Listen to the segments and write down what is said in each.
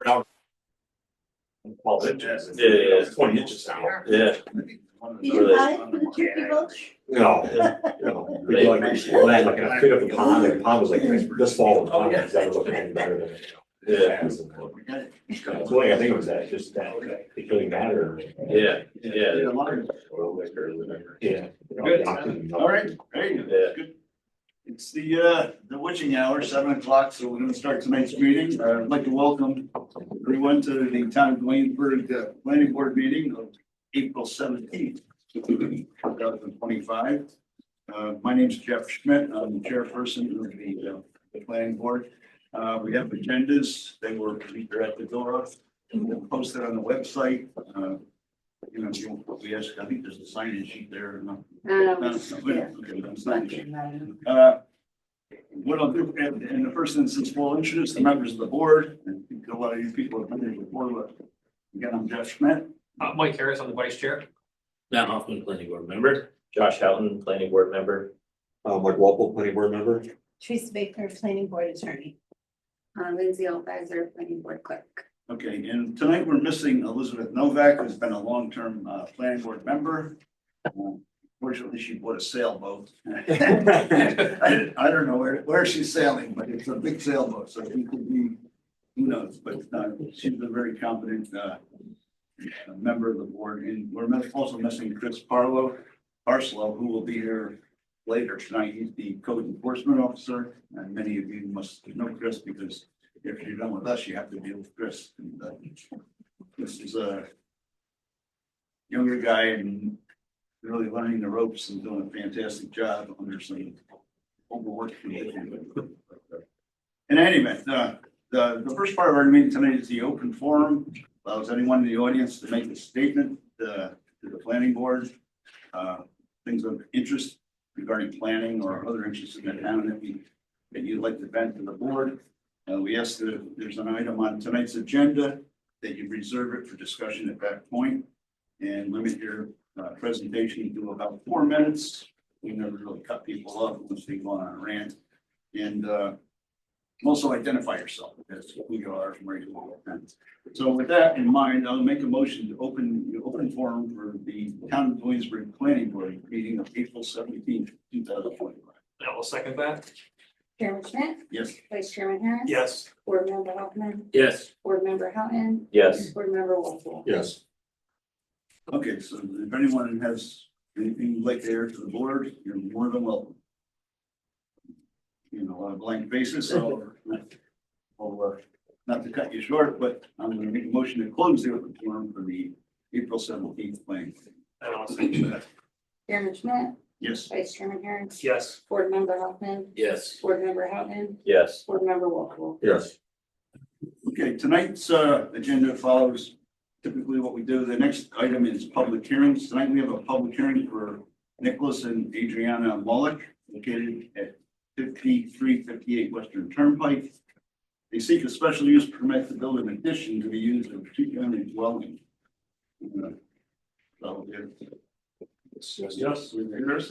Now, 12 inches. Yeah, it's 20 inches now. Yeah. You buy it for the turkey mulch? No, no. Like, when I picked up the pond, the pond was like this fall. The pond was never looking any better than it. Yeah. That's the way I think it was that, just that it really mattered. Yeah, yeah. Yeah. Good. All right, hey, Yeah. good. It's the witching hour, 7 o'clock, so we're gonna start tonight's meeting. I'd like to welcome everyone to the town of Waynesburg planning board meeting of April 17th, 2025. My name is Jeff Schmidt. I'm the chairperson of the planning board. We have agendas. They were at the door, posted on the website. We asked, I think there's a sign-in sheet there. No? Okay, I'm signing sheet. What I'll do in the first instance, we'll introduce the members of the board. And I think a lot of you people have been here before, but again, I'm Jeff Schmidt. Mike Harris, I'm the vice chair. Matt Hoffman, planning board member. Josh Houghton, planning board member. Mike Walpole, planning board member. Teresa Baker, planning board attorney. Lindsay Altizer, planning board clerk. Okay, and tonight we're missing Elizabeth Novak, who's been a long-term planning board member. Fortunately, she bought a sailboat. I don't know where she's sailing, but it's a big sailboat, so it could be, who knows, but she's a very competent member of the board. And we're also missing Chris Parslow, who will be here later tonight. He's the code enforcement officer, and many of you must know Chris because if you're done with us, you have to deal with Chris. And, this is a younger guy and really learning the ropes and doing a fantastic job under some overworked conditions. In any event, the first part of our meeting tonight is the open forum. Allows anyone in the audience to make a statement to the planning board. Things of interest regarding planning or other interests in the town that you'd like to vent to the board. We ask that if there's an item on tonight's agenda that you reserve it for discussion at that point and limit your presentation to about 4 minutes. We never really cut people off once they go on a rant. And also identify yourself as who you are and where you are. So with that in mind, I'll make a motion to open the open forum for the town of Williamsburg planning board meeting of April 17th, 2025. I will second that. Chairman Schmidt, Yes. Vice Chairman Harris. Yes. Board Member Hoffman, Yes. Board Member Houghton, Yes. Board Member Walpole. Yes. Okay, so if anyone has anything you'd like to add to the board, you're more than welcome. A lot of blank faces, so not to cut you short, but I'm going to make a motion to close the open forum for the April 17th planning. And I'll second that. Chairman Schmidt, Yes. Vice Chairman Harris. Yes. Board Member Hoffman, Yes. Board Member Houghton, Yes. Board Member Walpole. Yes. Okay, tonight's agenda follows typically what we do. The next item is public hearings. Tonight we have a public hearing for Nicholas and Adriana Mullick, located at 5358 Western Turnpike. They seek a special use permit to build an addition to be used as a two-family dwelling. So Yes.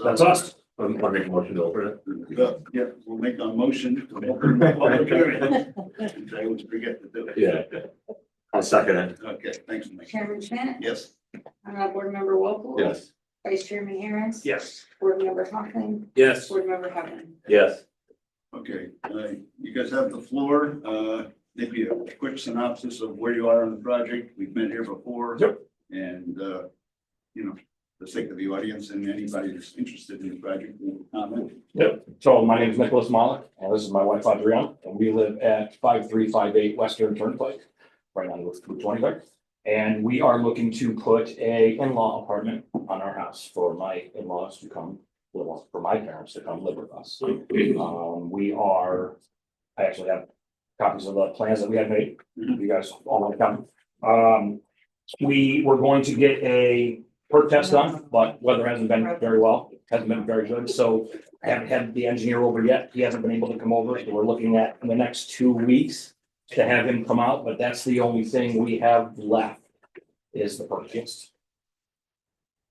that's us. I'm making a motion to open it. Yeah, we'll make a motion to open the public hearing. I always forget to do it. Yeah. I'll second it. Okay, thanks, Mike. Chairman Schmidt, Yes. Board Member Walpole. Yes. Vice Chairman Harris. Yes. Board Member Hoffman, Yes. Board Member Houghton. Yes. Okay, you guys have the floor. Maybe a quick synopsis of where you are on the project. We've met here before. Yep. And, for the sake of the audience and anybody that's interested in the project, will comment. Yep, so my name is Nicholas Mollick, and this is my wife Adriana, and we live at 5358 Western Turnpike, right on Route 25. And we are looking to put a in-law apartment on our house for my in-laws to come, well, for my parents to come live with us. I actually have copies of the plans that we had made. You guys all want to come. We were going to get a perk test done, but weather hasn't been very well, hasn't been very good, so I haven't had the engineer over yet. He hasn't been able to come over, so we're looking at in the next 2 weeks to have him come out, but that's the only thing we have left is the perk test.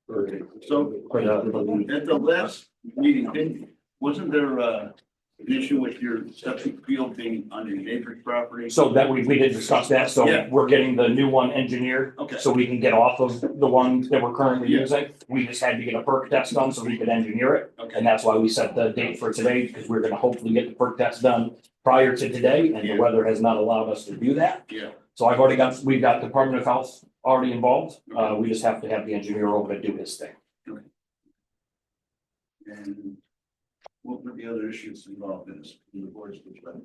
So at the last meeting, wasn't there an issue with your septic field being on your neighbor's property? So that we did discuss that, so Yeah. we're getting the new one engineered. Okay. So we can get off of the one that we're currently Yeah. using. We just had to get a perk test done so we could engineer it. Okay. And that's why we set the date for today, because we're gonna hopefully get the perk test done prior to today, and the Yeah. weather has not allowed us to do that. Yeah, So we've got Department of Health already involved. We just have to have the engineer over to do his thing. and what were the other issues involved in this, in the board's perspective?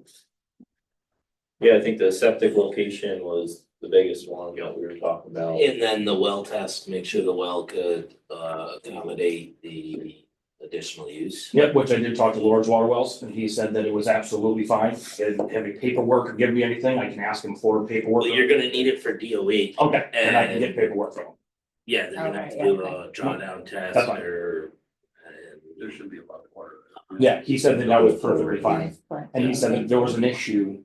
Yeah, I think the septic location was the biggest one that we were talking about. And then the well test, make sure the well could accommodate the additional use. Yep, which I did talk to Lord's Water Wells, and he said that it was absolutely fine. He didn't have any paperwork or give me anything. I can ask him for paperwork. Well, you're gonna need it for DOH. Okay, and I can get paperwork from him. Yeah, they're gonna have to Okay, do yeah. a drawdown That's test fine. or. There should be a lot of water. Yeah, he said that was perfectly fine. Fine. And he said that there was an issue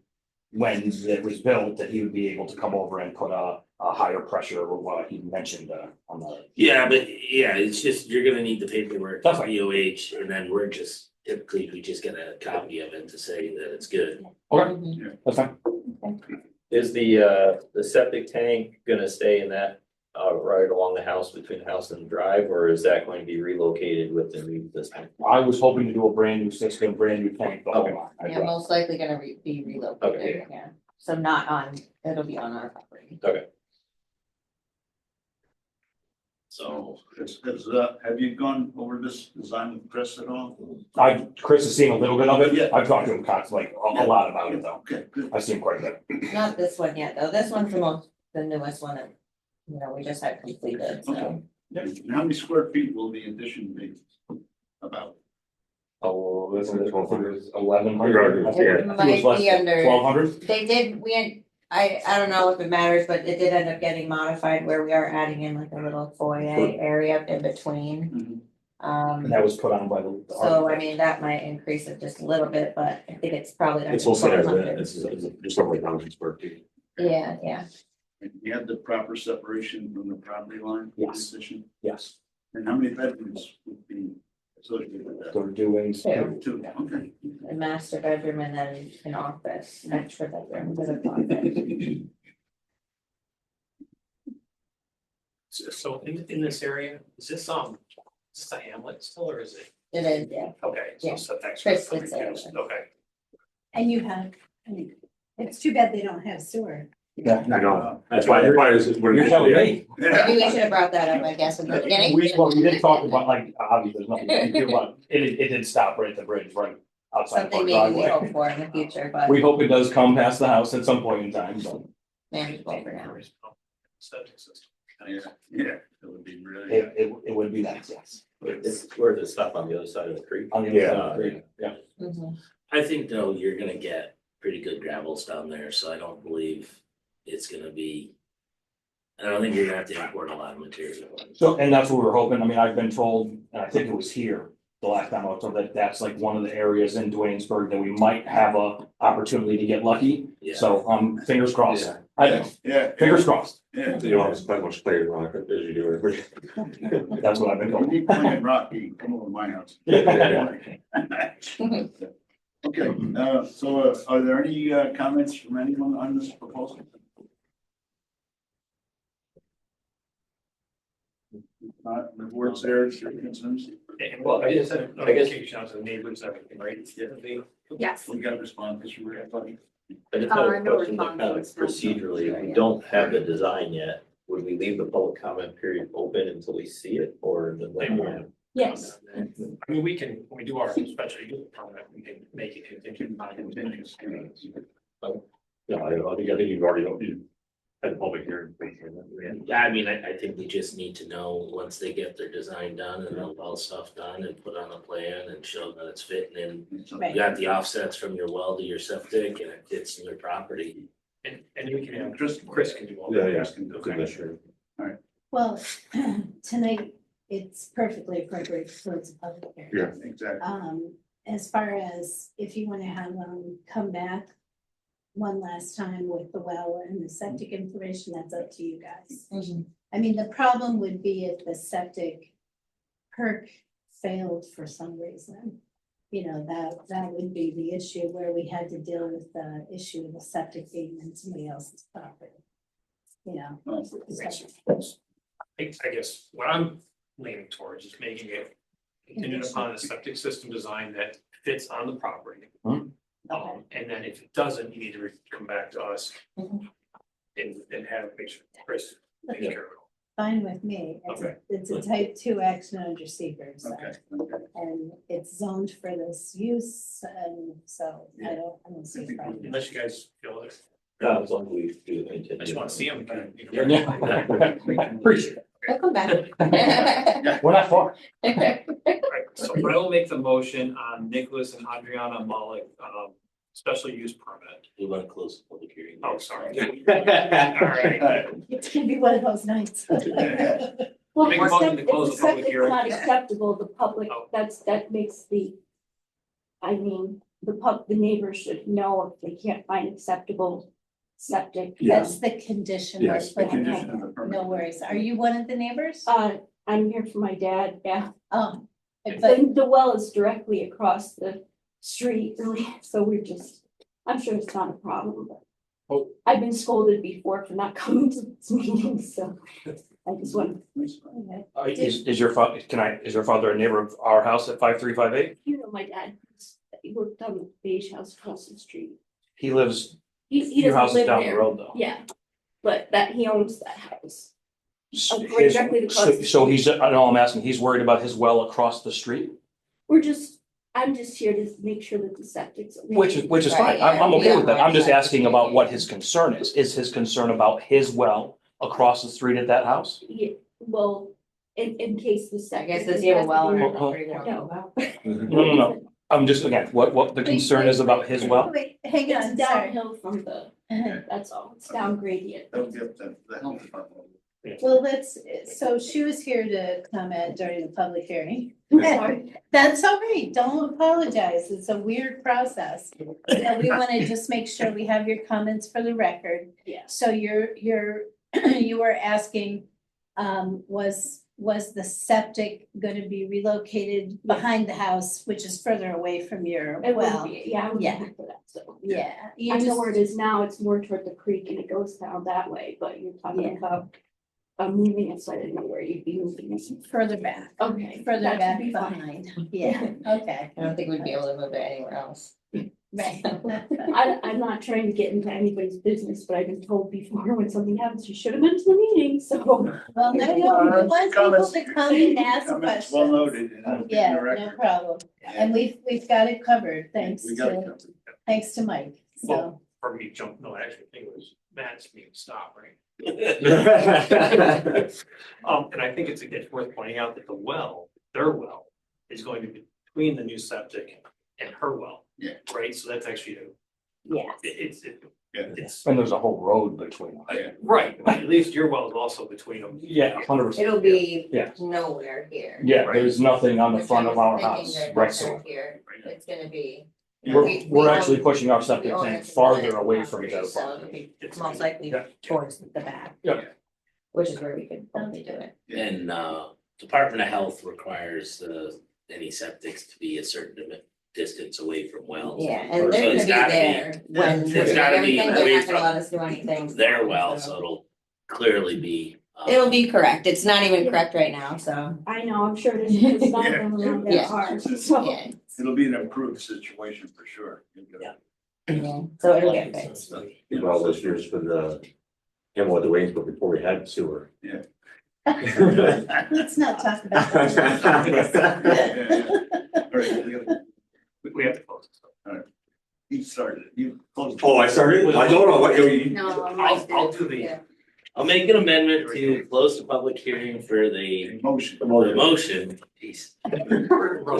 when it was built, that he would be able to come over and put a higher pressure or what he mentioned on the. Yeah, but yeah, it's just, you're gonna need the paperwork, That's for fine. DOH, and then we're just, typically, we just get a copy of it to say that it's good. Okay, that's fine. Is the septic tank gonna stay in that, right along the house, between the house and the drive, or is that going to be relocated with the new system? I was hoping to do a brand new system, brand new tank, but hold Okay. on. I Yeah, dropped- most likely gonna be relocated, Okay. yeah. So not on, it'll be on our property. So, Have you gone over this design with Chris at all? Chris has seen a little bit of it. Yeah. I've talked to him constantly, a lot about it though. Okay, good. I've seen quite a bit. Not this one yet, though. This one's the newest one that, we just had completed, so. Okay. And how many square feet will the addition be? About? Oh, this one was 1,100. Yeah. I think it was Might be under- 1,200. They did, I don't know if it matters, but it did end up getting modified where we are adding in like a little foyer area in between. And that was put on by the. So I mean, that might increase it just a little bit, but I think it's probably. It's also, it's 1,200. just over 1,000 square feet. Yeah. You have the proper separation from the property line? for the Yes. addition? Yes, And how many bedrooms would be associated with that? they're doing. Two. Two, okay. A master bedroom and then an office, extra bedroom with an office. So in this area, is this a hamlet still, or is it? It is, yeah. Okay. Yeah. So that's. Chris did say it. Okay. And you have, it's too bad they don't have sewer. Yeah, I know, that's why this is. you're telling me. Maybe we should have brought that up, I guess, in the beginning. We did talk about, like, obviously, there's nothing we can do, but it did stop right at the bridge, right outside of our Something maybe we driveway. hope for in the future, but We hope it does come past the house at some point in time, but manageable for now. Septic system. Yeah, it would be really. it would be nice, yes. It's where the stuff on the other side of the creek. On the other side of the creek, yeah. Mhm. I think though, you're gonna get pretty good gravels down there, so I don't believe it's gonna be. I don't think you're gonna have to import a lot of material. So, and that's what we were hoping. I mean, I've been told, and I think it was here the last time I was told that that's like one of the areas in Duanesburg that we might have a opportunity to get lucky. Yeah. So, fingers crossed. Yeah. I know, Yeah. fingers crossed. Yeah. You don't have to spend much clay and rock as you do every. That's what I've been Don't told. need playing Rocky, come over to my house. Okay, so are there any comments from anyone on this proposal? The board's there, it's your concerns, Well, I just had notification out to the neighbors, everything, right? Yes. we got a response from everybody. I just have a no question, like, kind of response. procedurally, if we don't have the design yet, would we leave the public comment period open until we see it, or? Yes. I mean, we can, when we do our special use permit, we can make it contingent on continuous. No, I think you've already, you had a public hearing. Yeah, I mean, I think we just need to know, once they get their design done and the well stuff done and put on a plan and show that it's fitting in. Right. You got the offsets from your well to your septic and it fits in your property. And we can have, Chris can do all Yeah, that. yeah. Chris can do Okay, that. sure. Well, tonight, it's perfectly appropriate for its public hearing. Yeah. Exactly. As far as if you wanna have them come back one last time with the well and the septic information, that's up to you guys. Mhm. I mean, the problem would be if the septic perk failed for some reason. you know, that would be the issue where we had to deal with the issue of the septic being in somebody else's property. You know. Well, I guess what I'm leaning towards is making it contingent upon a septic system design that fits on the property. And then if it doesn't, you need to come back to us. Mhm. And have, make sure, Chris, take care of it. Fine with me. It's a type 2 action under secret, so. Okay. And it's zoned for this use, and so I don't see a problem. Unless you guys feel it. No, as long as we do. I just want to see them. Appreciate it. They'll come back. We're not far. Right, so I will make the motion on Nicholas and Adriana Malik, special use permit. We want to close the public hearing. Oh, sorry. All right. It's gonna be one of those nights. Well, Make a motion to if close the the public septic's hearing. not acceptable, the public, Oh. that makes the. I mean, the neighbors should know if they can't find acceptable septic. That's the condition. we're Yes, The putting condition on. of the permit. No worries. Are you one of the neighbors? I'm here for my dad, yeah, Oh, but the well is directly across the street, really, so we're just, I'm sure it's not a problem, but. Oh. I've been scolded before for not coming to this meeting, so I just want, okay. Is your is your father a neighbor of our house at 5358? you know, my dad, he worked on the beige house across the street. He lives, He your doesn't house is live down the there. road though. Yeah, but that, he owns that house. His- directly across So the so he's, I know I'm asking, he's worried about his well across the street, I'm just here to make sure that the septic's. okay. which is fine. Right, I'm okay with that. I'm just yeah. asking about what his concern is. Is his concern about his well across the street at that house? Yeah, well, in case the I septic. guess does he have a well on has the to be- property we don't know No. about? No. I'm just, again, what the concern is about his well? Wait, hang on, It's sorry. downhill from the, that's all, it's down gradient. They'll give the health department. Well, so she was here to comment during the public hearing. Sorry. That's all right, don't apologize, it's a weird process. So we wanna just make sure we have your comments for the record. Yeah. So you were asking, was the septic gonna be relocated behind the house, which is further away from your It well? would be, yeah, I would Yeah. be for that, so. Yeah. you I know just- where it is now, it's more toward the creek and it goes down that way, but you're talking Yeah. about. Moving it, so I didn't know where you'd be moving it. Further back, Okay. further that should back be fine. behind, yeah, okay, I don't think we'd be able to move it anywhere else. right. I'm not trying to get into anybody's business, but I've been told before when something happens, you should have been to the meeting, so. Well, no, we want people to come and ask Comments well questions. noted. and Yeah, in the no record. problem, and we've got it covered, thanks We got it to, covered. thanks to Mike, so. Well, for me, no, actually, I think it was Matt's me to stop, right? And I think it's worth pointing out that the well, their well, is going to be between the new septic and her well. Yeah. Right, so that's actually, Yeah. it's, And there's a whole road between them. right, but at least your well is also between them. Yeah, 100%. It'll be Yeah. nowhere here. Yeah, there's nothing on the Which I front of was our thinking house, there's right, nothing so Here, it's gonna be. we're actually pushing our we septic own tank it to farther the away from property, the other So property. it'll be most likely Yeah. towards the back. Yeah. Which is where we could probably do it. And Department of Health requires any septics to be a certain distance away from wells. Yeah, So and they're gonna it's be gotta there when it's we're doing gotta be everything, they're away not gonna from let us do anything. Their well, so it'll clearly be. It'll be correct, it's not even correct right now, so, I know, I'm sure there's, there's not them around that Yeah. hard, so. yeah, It'll be an improved situation for sure. Yeah. yeah, so it'll get fixed. These are all those years for him with the Waynesboro before we had sewer. Yeah. Let's not talk about that. All right, we gotta- We have to close this. you started, you closed. Oh, I started? I don't know what you. No, I'll do the, Yeah. I'll make an amendment to close the public hearing for the Motion. motion. Jeez.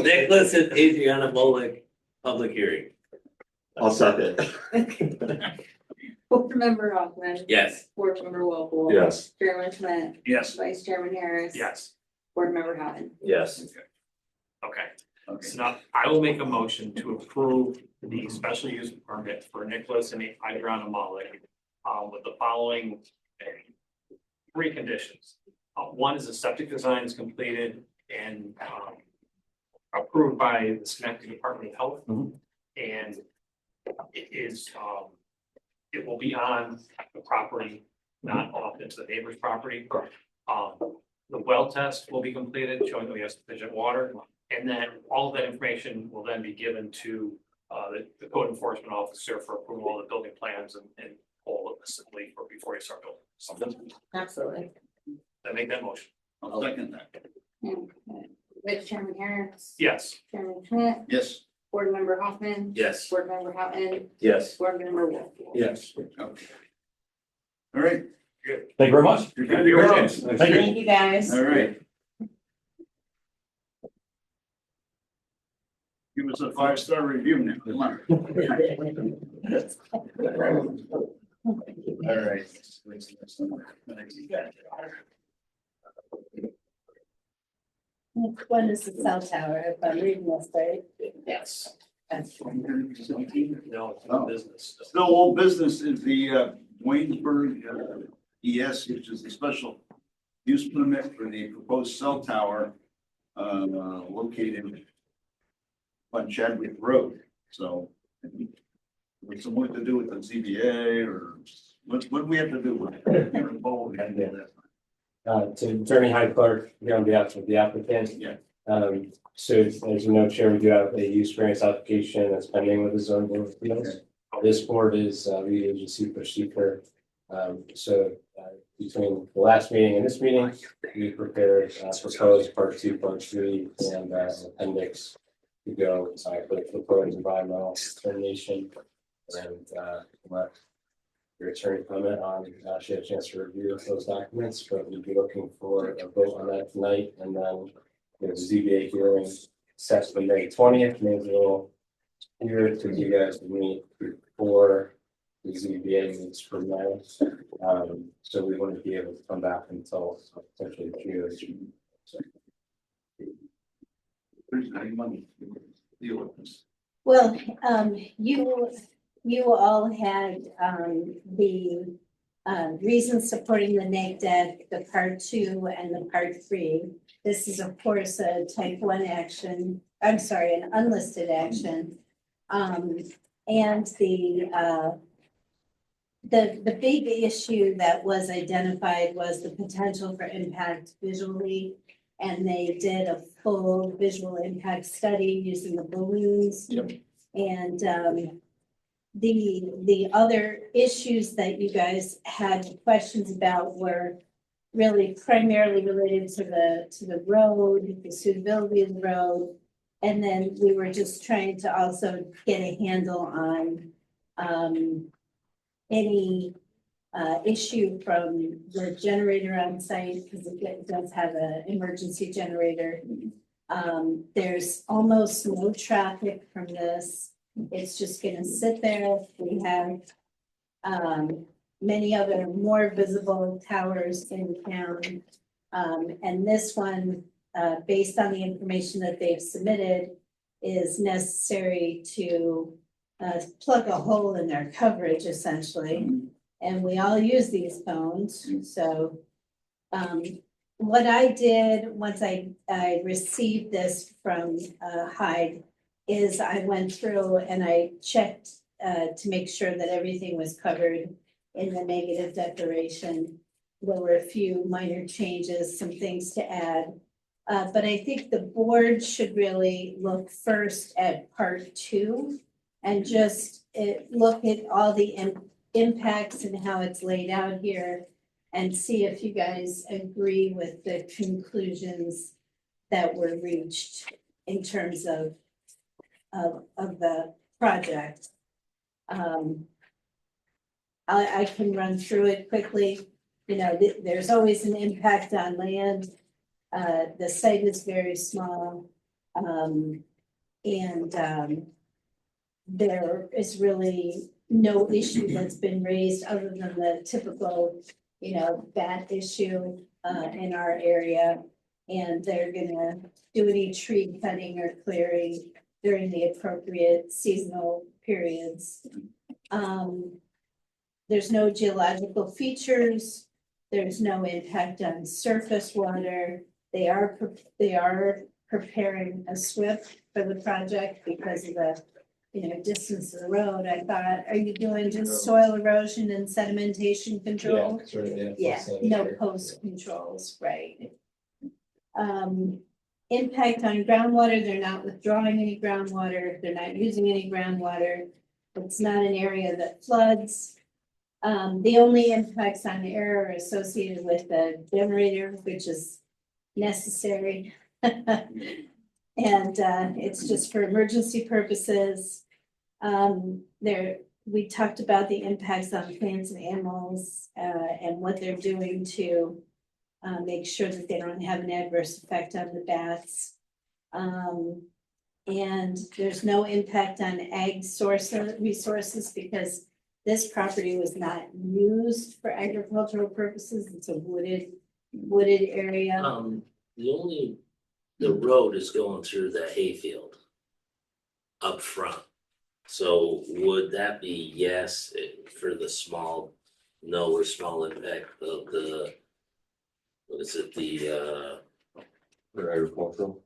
Nicholas and Adriana Molick, public hearing. I'll second. Board Member Hoffman. Yes. Board Member Walpole. Yes. Chairman Schmidt. Yes. Vice Chairman Harris. yes, Board Member Howden. Yes, okay. Okay. So now I will make a motion to approve the special use permit for Nicholas and Adriana Malik. With the following 3 conditions. One is the septic design is completed and approved by the Schenectady Department of Health. Mhm. And it is, it will be on the property, not off into the neighbor's property. Correct. The well test will be completed, showing that we have sufficient water, and then all of that information will then be given to the code enforcement officer for approval of the building plans and whole assembly for before you start building. Something, Absolutely. I make that motion. I'll second that. With Chairman Harris. Yes. Chairman Schmidt, Yes. Board Member Hoffman. Yes. Board Member Houghton, Yes. Board Member Wolf. Yes. Okay. All right. Thank you very much. You're good to go. Thank you. Thank you, guys. All right. Give us a 5-star review now. Come on. All right. Next one is the cell tower, if I'm reading this right. Yes. That's- No, it's not business. Still old business is the Waynesburg ES, which is the special use permit for the proposed cell tower located on Chadwick Road. So with some work to do with the ZBA or what do we have to do with it? You're involved in that. To Attorney Hyde Clark, here on behalf of the applicant. Yeah. So as you know, Chair, we do have a use variance application that's pending with the zoning board of appeals. This board is lead agency for seeker. So between the last meeting and this meeting, we prepared proposed part 2, part 3, and appendix to go for the proposed environmental determination. And let your attorney comment on, she had a chance to review those documents, but we'd be looking for a vote on that tonight, and then the ZBA hearing set for May 20th, maybe a little here to you guys to meet before the ZBA meets for May. So we wouldn't be able to come back until potentially June. So, There's any money to deal with this. Well, you all had, the, reasons supporting the neg deck, the part 2 and the part 3. This is of course a type 1 action, I'm sorry, an unlisted action. And the big issue that was identified was the potential for impact visually. And they did a full visual impact study using the balloons. Yep. And the other issues that you guys had questions about were really primarily related to the road, the suitability of the road. And then we were just trying to also get a handle on any issue from the generator on site, because it does have an emergency generator. There's almost no traffic from this. It's just gonna sit there. We have many other more visible towers in town. And this one, based on the information that they've submitted, is necessary to plug a hole in their coverage essentially. And we all use these phones, so what I did once I received this from Hyde is I went through and I checked to make sure that everything was covered in the negative declaration. There were a few minor changes, some things to add. But I think the board should really look first at part 2 and just look at all the impacts and how it's laid out here and see if you guys agree with the conclusions that were reached in terms of the project. I can run through it quickly. You know, there's always an impact on land. The site is very small. There is really no issue that's been raised other than the typical, you know, bat issue in our area. And they're gonna do any tree cutting or clearing during the appropriate seasonal periods. There's no geological features. There's no impact on surface water. They are preparing a SWIP for the project because of the, distance of the road. I thought, are you doing just soil erosion and sedimentation control? Sort of, yeah. Yeah, no post controls, right? Impact on groundwater, they're not withdrawing any groundwater, they're not using any groundwater. It's not an area that floods. The only impacts on air are associated with the generator, which is necessary. And it's just for emergency purposes. We talked about the impacts on plants and animals, and what they're doing to make sure that they don't have an adverse effect on the bats. And there's no impact on ag resources because this property was not used for agricultural purposes. It's a wooded area. The road is going through the hayfield up front. So would that be yes for the small, no or small impact of the, what is it, the Agricultural.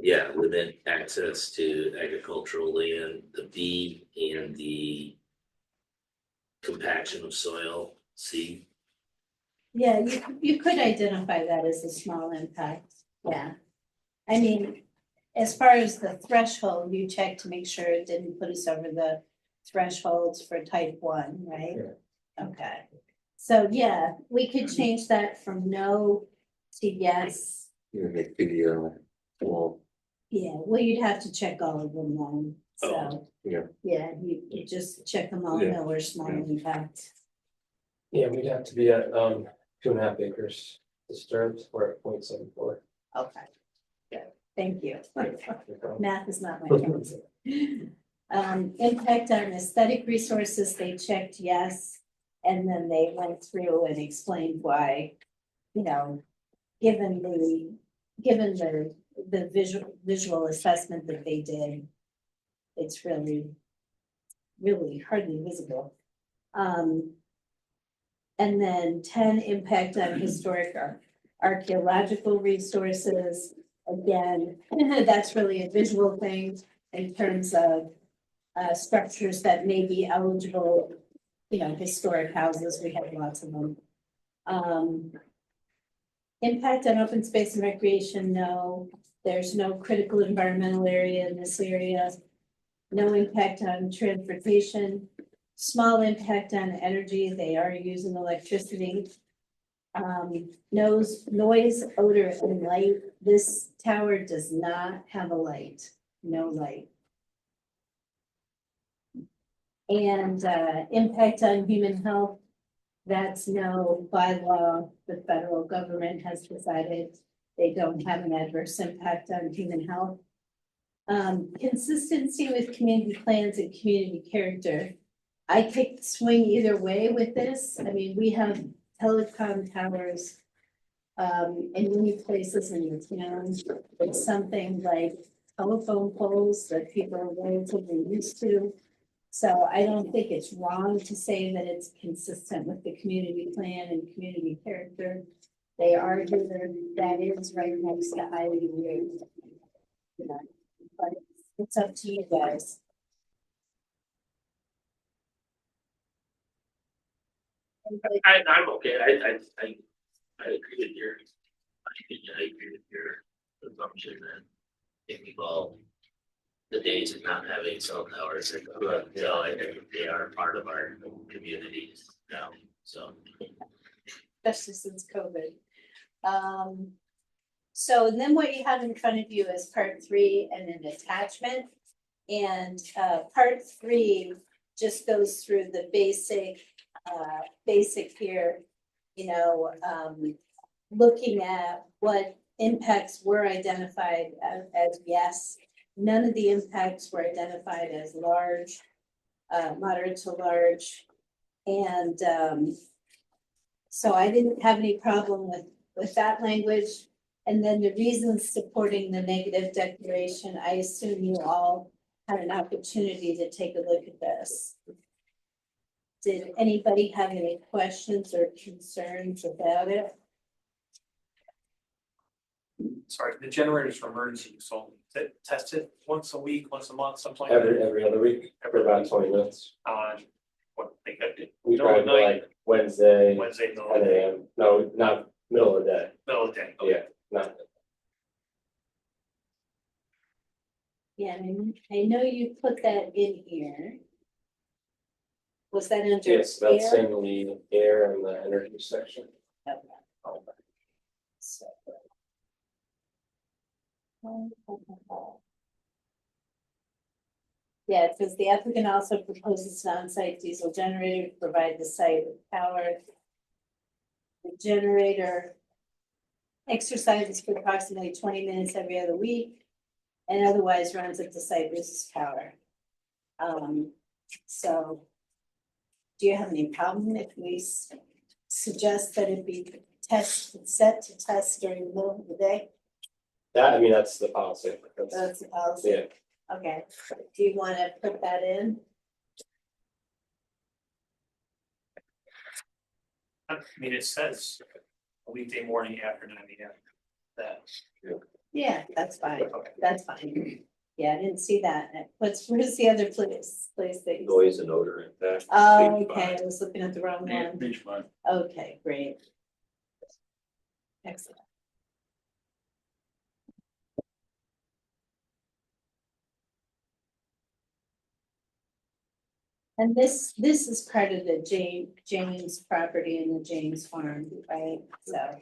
yeah, within access to agricultural land, the B and the compaction of soil, C? Yeah, you could identify that as a small impact, yeah. I mean, as far as the threshold, you check to make sure it didn't put us over the thresholds for type 1, right? Okay, so yeah, we could change that from no to yes. You make the, well, Yeah, well, you'd have to check all of them then, so. yeah. Yeah, you just check them all, Yeah. no or small impact. Yeah, we'd have to be at 2.5 acres disturbed, we're at 0.74. Okay, good, thank you. Math is not my strong suit. Impact on aesthetic resources, they checked yes, and then they went through and explained why, given the visual assessment that they did, it's really hardly visible. And then 10, impact on historic or archaeological resources. Again, that's really a visual thing in terms of structures that may be eligible, historic houses, we have lots of them. Impact on open space and recreation, no. There's no critical environmental area in this area. No impact on transportation. Small impact on energy, they are using electricity. Noise, odor, and light. This tower does not have a light, no light. And impact on human health, that's no. By law, the federal government has decided they don't have an adverse impact on human health. Consistency with community plans and community character. I could swing either way with this. I mean, we have telecom towers in many places in the town. It's something like telephone poles that people are relatively used to. So I don't think it's wrong to say that it's consistent with the community plan and community character. They are here, that is right next to Ivy Ridge. But it's up to you guys. I'm okay, I agree with your, I agree with your assumption that maybe all the days of not having cell towers are gone, so I think they are part of our communities now, so. Especially since COVID. So then what you have in front of you is part 3 and an attachment. And part 3 just goes through the basic here, looking at what impacts were identified as yes. None of the impacts were identified as large, moderate to large. And so I didn't have any problem with that language. And then the reasons supporting the negative declaration, I assume you all had an opportunity to take a look at this. Did anybody have any questions or concerns about it? sorry, the generators for emergency use only, is it tested once a week, once a month, something like that? Every other week, for about 20 minutes. On what they could do, We Middle tried of the night? like Wednesday, Wednesday, middle 10 of the day, a.m. No, not middle of the day. middle of the day. Yeah, not. Yeah, I know you put that in here. Was that under Yes, that's air? in the air and the energy section. So. Yeah, because the applicant also proposes an on-site diesel generator to provide the site with power. The generator exercises for approximately 20 minutes every other week and otherwise runs if the site loses power. So do you have any problem if we suggest that it be set to test during the middle of the day? That, I mean, that's the policy. That's the policy. Yeah. Okay, do you want to put that in? I mean, it says a weekday morning after 9 AM. That. Yeah, that's fine, Okay. that's fine. Yeah, I didn't see that. Where's the other place that you? Noise and odor impact. Oh, Page okay, five. I was looking at the wrong Yeah, one. page 5. Okay, great. Excellent. And this is part of the James property and the James farm, right? So,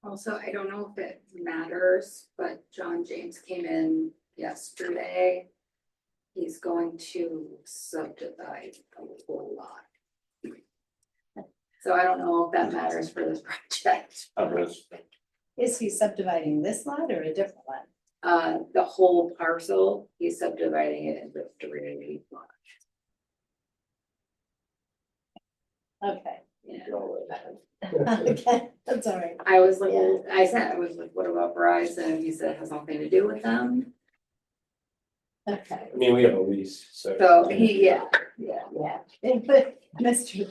Also, I don't know if it matters, but John James came in yesterday. He's going to subdivide a whole lot. So I don't know if that matters for this project. is he subdividing this lot or a different lot? The whole parcel, he's subdividing it into 3 lots. Okay. Yeah. Okay, that's all right. I was like, Yeah. I was like, what about Verizon? He said it has nothing to do with them. Okay, I mean, we have a lease, so. So yeah. yeah. But Mr.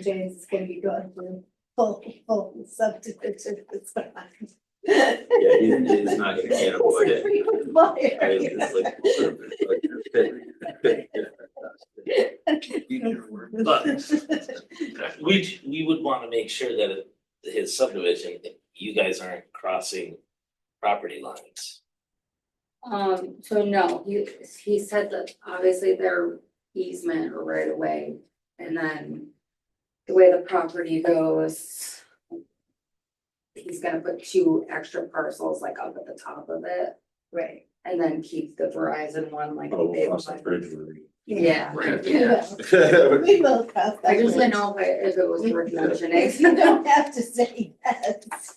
James is gonna be going through full subdivision. It's fine. Yeah, he's not gonna can't avoid it. Frequent flyer. It's But we would want to make sure that his subdivision, you guys aren't crossing property lines. So no, he said that obviously their easement or right away, and then the way the property goes. He's gonna put 2 extra parcels like up at the top of it, Right. and then keep the Verizon one like. Oh, they across the want. bridge. Yeah, Yeah. We will cross that. I just didn't bridge. know if it was worth mentioning. You don't have to say yes.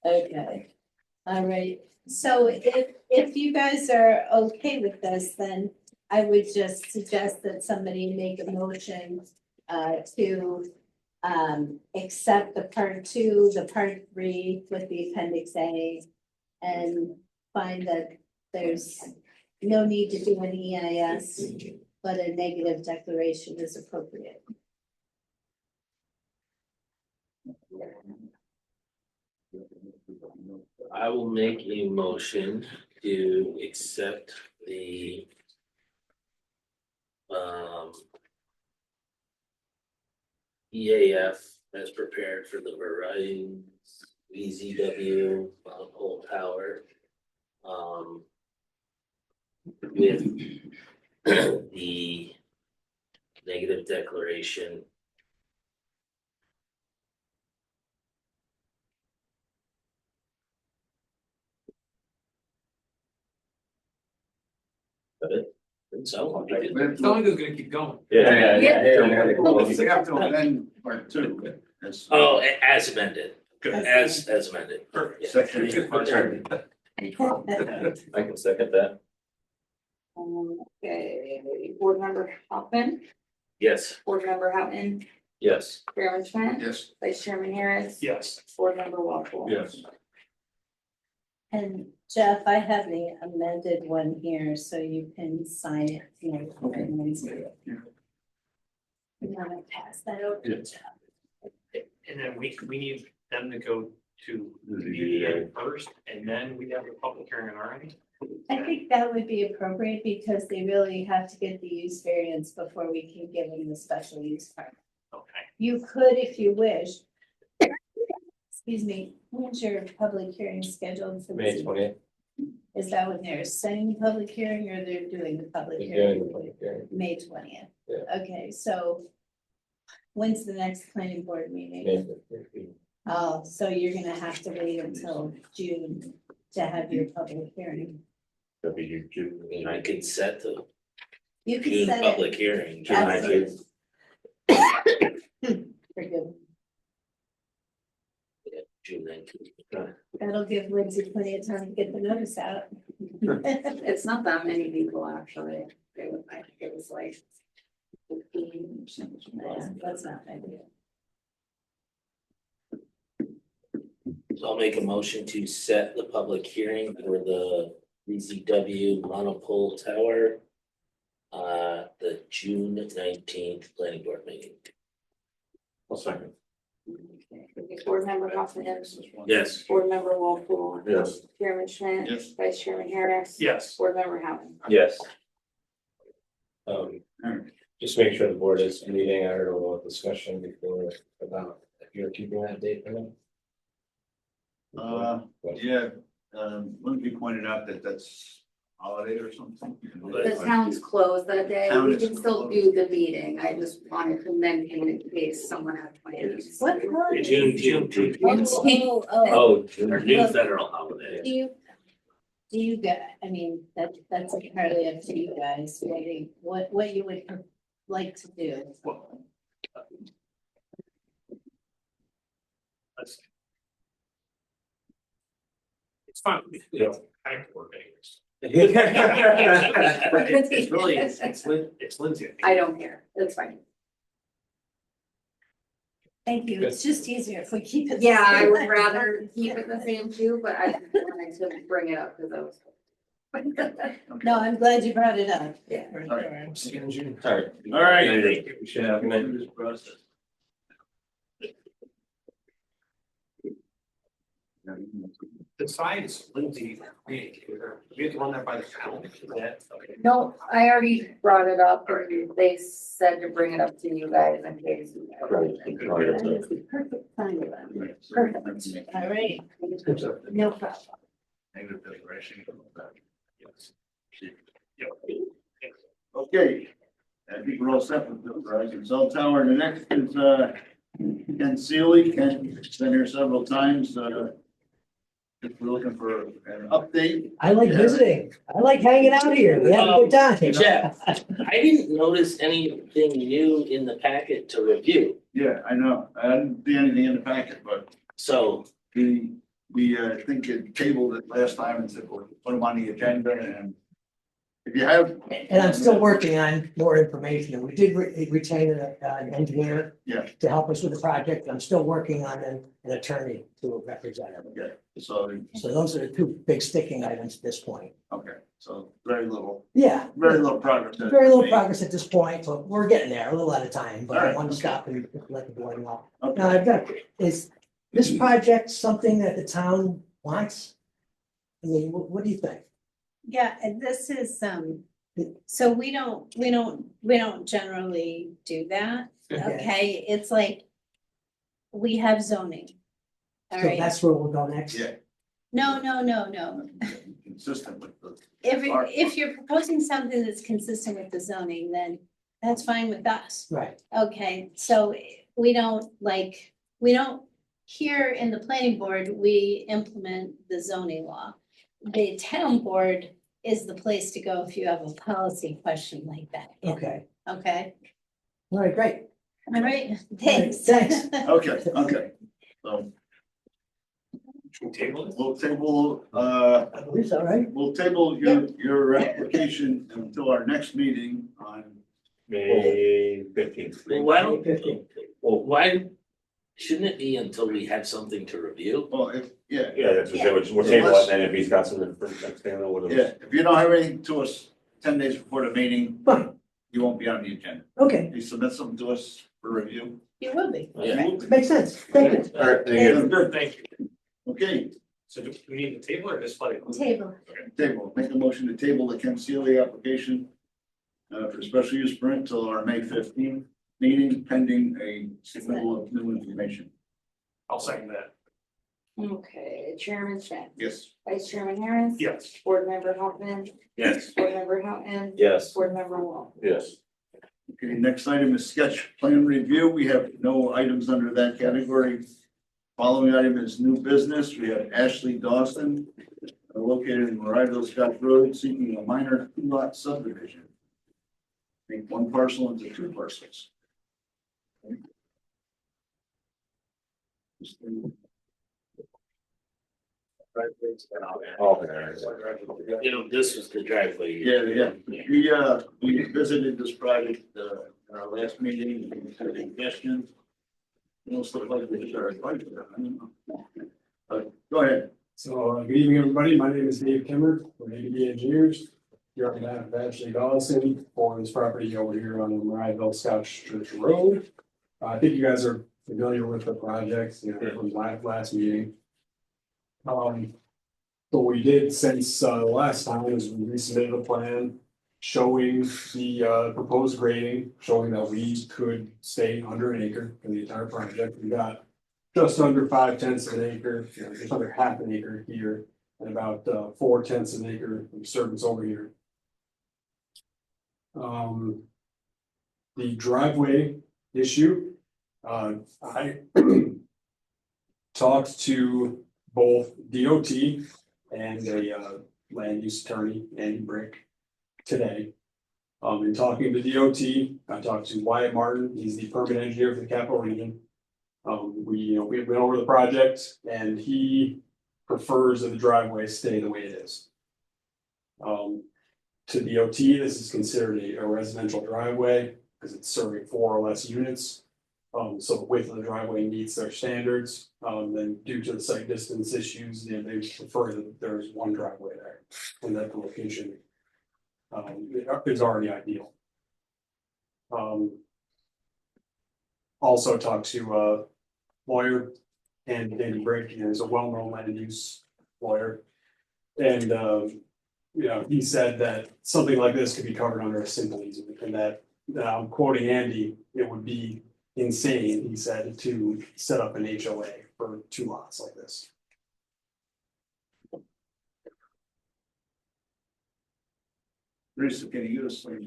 Okay, all right, so if you guys are okay with this, then I would just suggest that somebody make a motion to accept the part 2, the part 3 with the appendix A, and find that there's no need to do an EIS, but a negative declaration is appropriate. I will make a motion to accept the EAF as prepared for the Verizon VZW pole tower. With the negative declaration. Got it? Think so? Someone is gonna keep going. Yeah. We have to amend part 2. That's- Oh, as amended, Good. as amended. Perfect. Section 8, part 2. I can second that. Okay, board member Hoffman, Yes. board member Houghton, Yes. Chairman Schmidt. Yes. Vice Chairman Harris. Yes. Board member Walpole. Yes. And Jeff, I have the amended one here, so you can sign it. You know, Okay. and then- You want to pass that over to Jeff? And then we need them to go to The the ZBA. ZBA first, and then we have a public hearing on our end. I think that would be appropriate because they really have to get the use variance before we can give them the special use permit. Okay. You could, if you wish. Excuse me, when's your public hearing scheduled for? May 20th. Is that when they're setting the public hearing or they're doing the public We're hearing? doing the public hearing. May 20th. Yeah. Okay, so when's the next planning board meeting? May 15th. Oh, so you're gonna have to wait until June to have your public hearing. That'd be your June. I mean, I could set the You can June set public it. hearing. June 19th. Forgive. June 19th. That'll give Lindsay plenty of time to get the notice out. It's not that many people, actually. It was, I think it was like 15 or something. Yeah, that's not ideal. So I'll make a motion to set the public hearing for the BZW monopole tower. The June 19th planning board meeting. I'll second. Board member Hoffman, Yes. board member Walpole, Yes. Chairman Schmidt. Yes. Vice Chairman Harris. Yes. Board member Howard. Yes. Just make sure the board is meeting. I heard a little discussion before about if you're keeping that date for them. Yeah, Lindsay pointed out that that's holiday or something. The town's closed that day. Town We is can still do the meeting. I just wanted to mention in case someone had plans. What holiday? June. Oh, Oh, Well, our new federal holiday. do you get, I mean, that's entirely up to you guys, what you would like to do. Let's- It's fine. Yeah. I can work anyways. It's It's really, it's Lindsay. I don't care. That's fine. Thank you, it's just easier if we keep it. Yeah, I would rather keep it the same too, but I just wanted to bring it up because I was. No, I'm glad you brought it up. Yeah. For All right. sure. All right. All right. We should have a minute. This process. Besides Lindsay, we have to run that by the town. Is that okay? No, I already brought it up and they said to bring it up to you guys in case. you guys- Perfect time, perfect, all right, no problem. Negative declaration. Yes. Yep. Okay. I think we're all set with the Verizon cell tower. The next is, Ken Seeley. Ken's been here several times, if we're looking for an update. I like visiting. I like hanging out here. We have a good time. Jeff, I didn't notice anything new in the packet to review, Yeah, I know. I didn't see anything in the packet, but so we think it tabled it last time and said, we'll put them on the agenda and if you have. And I'm still working on more information. We did retain an engineer Yeah, to help us with the project. I'm still working on an attorney to represent it. yeah. So, So those are the two big sticking items at this point. okay, so very little progress. Very little progress at this point, but we're getting there a little at a time, but I Alright, want to okay. stop and let the board know. Okay. Now, I've got, is this project something that the town wants? I mean, what do you think? Yeah, and this is, so we don't generally do that, Okay. okay, it's like. We have zoning. All So right, that's where we'll go next? Yeah. no, Consistent with the. if you're proposing something that's consistent with the zoning, then that's fine with us. Right, Okay, so we don't, here in the planning board, we implement the zoning law. The town board is the place to go if you have a policy question like that. okay. Okay, All right, great. all right, thanks. Thanks. Okay, so Table it? we'll table, I believe so, right? we'll table your application until our next meeting on. May 15th. why don't, well, why shouldn't it be until we have something to review? Well, yeah, Yeah, that's what they would, we'll table it, and then if he's got something for next thing, we'll. yeah, if you don't have anything to us 10 days before the meeting, Fine, you won't be on the agenda. okay, You submit something to us for review. You will be. Yeah. Makes sense, thank you. All right, there you go. Good. Thank you. Okay, So do we need the table or just let it? Table. table, make a motion to table the Ken Sealy application for special use permit till our May 15th meeting pending a submittal of new information. I'll second that. Okay, Chairman Smith, Yes. Vice Chairman Harris. Yes. Board Member Hoffman, Yes. Board Member Houghton. Yes. Board Member Wall. Yes. Okay, next item is sketch plan review. We have no items under that category. Following item is new business. We have Ashley Dawson, located in Mariville Scotch Road, seeking a minor two-lot subdivision. Make one parcel into two parcels. Oh, You know, this was the driveway. Yeah. We visited this project, in our last meeting, we had a question. Almost look like we are, I don't know. Go ahead. So, good evening, everybody. My name is Dave Kimmer, we're ADB Engineers. Here on behalf of Ashley Dawson for this property over here on Mariville Scotch Church Road. I think you guys are familiar with the project, from last meeting. What we did since last time is we resubmitted a plan showing the proposed grading, showing that we could stay under an acre for the entire project. We got just under 5/10 of an acre, just under half an acre here, and about 4/10 of an acre disturbance over here. The driveway issue, I talked to both DOT and a land use attorney, Andy Brick, today. In talking to DOT, I talked to Wyatt Martin, he's the permit engineer for the Capital Region. We went over the project and he prefers that the driveway stay the way it is. To DOT, this is considered a residential driveway because it's serving 4 or less units. So the width of the driveway meets their standards, then due to the site distance issues, they prefer that there's one driveway there. And that the location is already ideal. Also talked to a lawyer and Andy Brick, he's a well-known land use lawyer. And he said that something like this could be covered under a simple easement, and that, I'm quoting Andy, it would be insane, he said, to set up an HOA for 2 lots like this. Teresa, can you give us some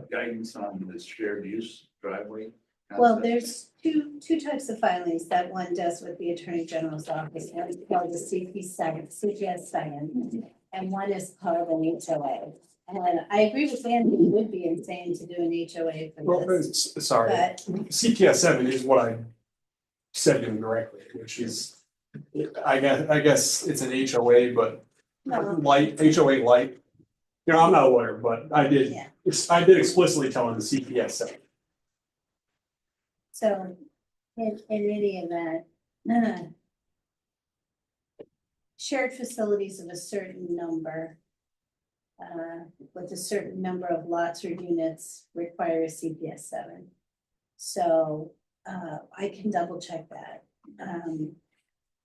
guidance on this shared use driveway? Well, there's two types of filings that one does with the Attorney General's office, one is called the CPS 7, and one is called an HOA. And I agree with Andy, it would be insane to do an HOA for this. Sorry, But CPS 7 is what I said to him directly, which is, I guess it's an HOA, but light, HOA light. I'm not a lawyer, but I did explicitly tell him the CPS 7. So in any event, shared facilities of a certain number with a certain number of lots or units require a CPS 7. So I can double check that.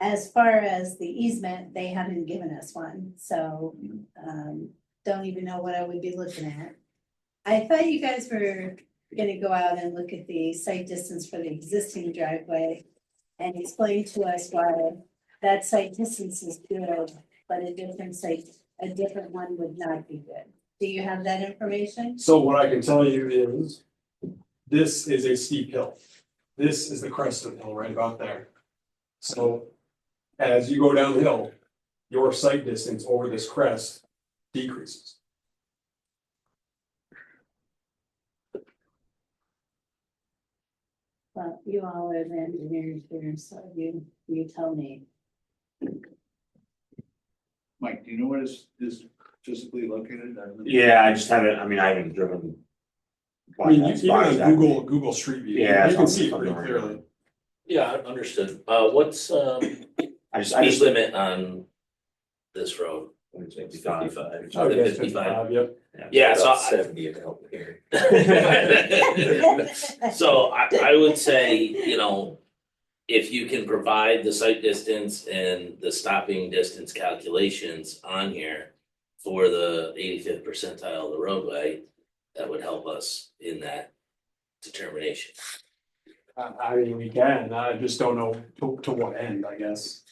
As far as the easement, they haven't given us one, so don't even know what I would be looking at. I thought you guys were gonna go out and look at the site distance for the existing driveway and explain to us why that site distance is good, but a different one would not be good. Do you have that information? So what I can tell you is, this is a steep hill. This is the crest of the hill right about there. So as you go downhill, your site distance over this crest decreases. Well, you all are the engineers here, so you tell me. Mike, do you know where this is physically located? Yeah, I just haven't, I haven't driven. I mean, even on Google Street View, Yeah, you can see it pretty clearly. Yeah, understood. What's I speed just, limit on this road? 55. Oh, yeah, 55. Yep. Yeah, so About I- 70 a couple here. So I would say, you know, if you can provide the site distance and the stopping distance calculations on here for the 85th percentile of the roadway, that would help us in that determination. I mean, we can, I just don't know to what end, I guess.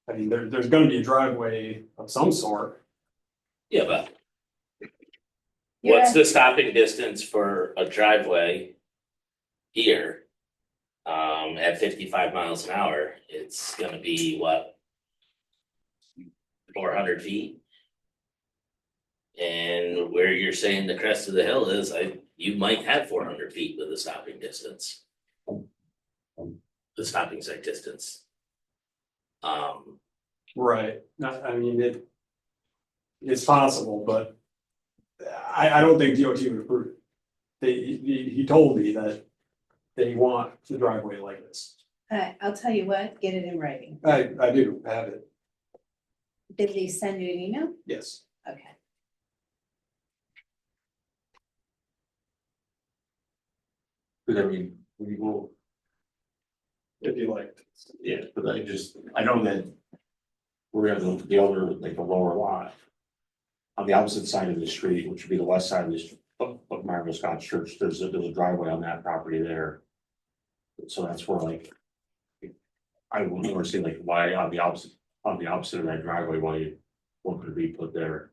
I mean, there's gonna be a driveway of some sort. Yeah, but Yeah. what's the stopping distance for a driveway here? At 55 miles an hour, it's gonna be what? 400 feet? And where you're saying the crest of the hill is, you might have 400 feet with the stopping distance. The stopping site distance. Right, I mean, it's possible, but I don't think DOT would approve it. He told me that they want the driveway like this. I'll tell you what, get it in writing. I do have it, Did they send you an email? yes. Okay. Because I mean, we will, If you like. yeah, but I know that. We're gonna the other, like the lower lot. On the opposite side of the street, which would be the west side of the street, of Marvel Scott Church, there's a driveway on that property there. So that's where like. I will never see like why on the opposite of that driveway, what could be put there?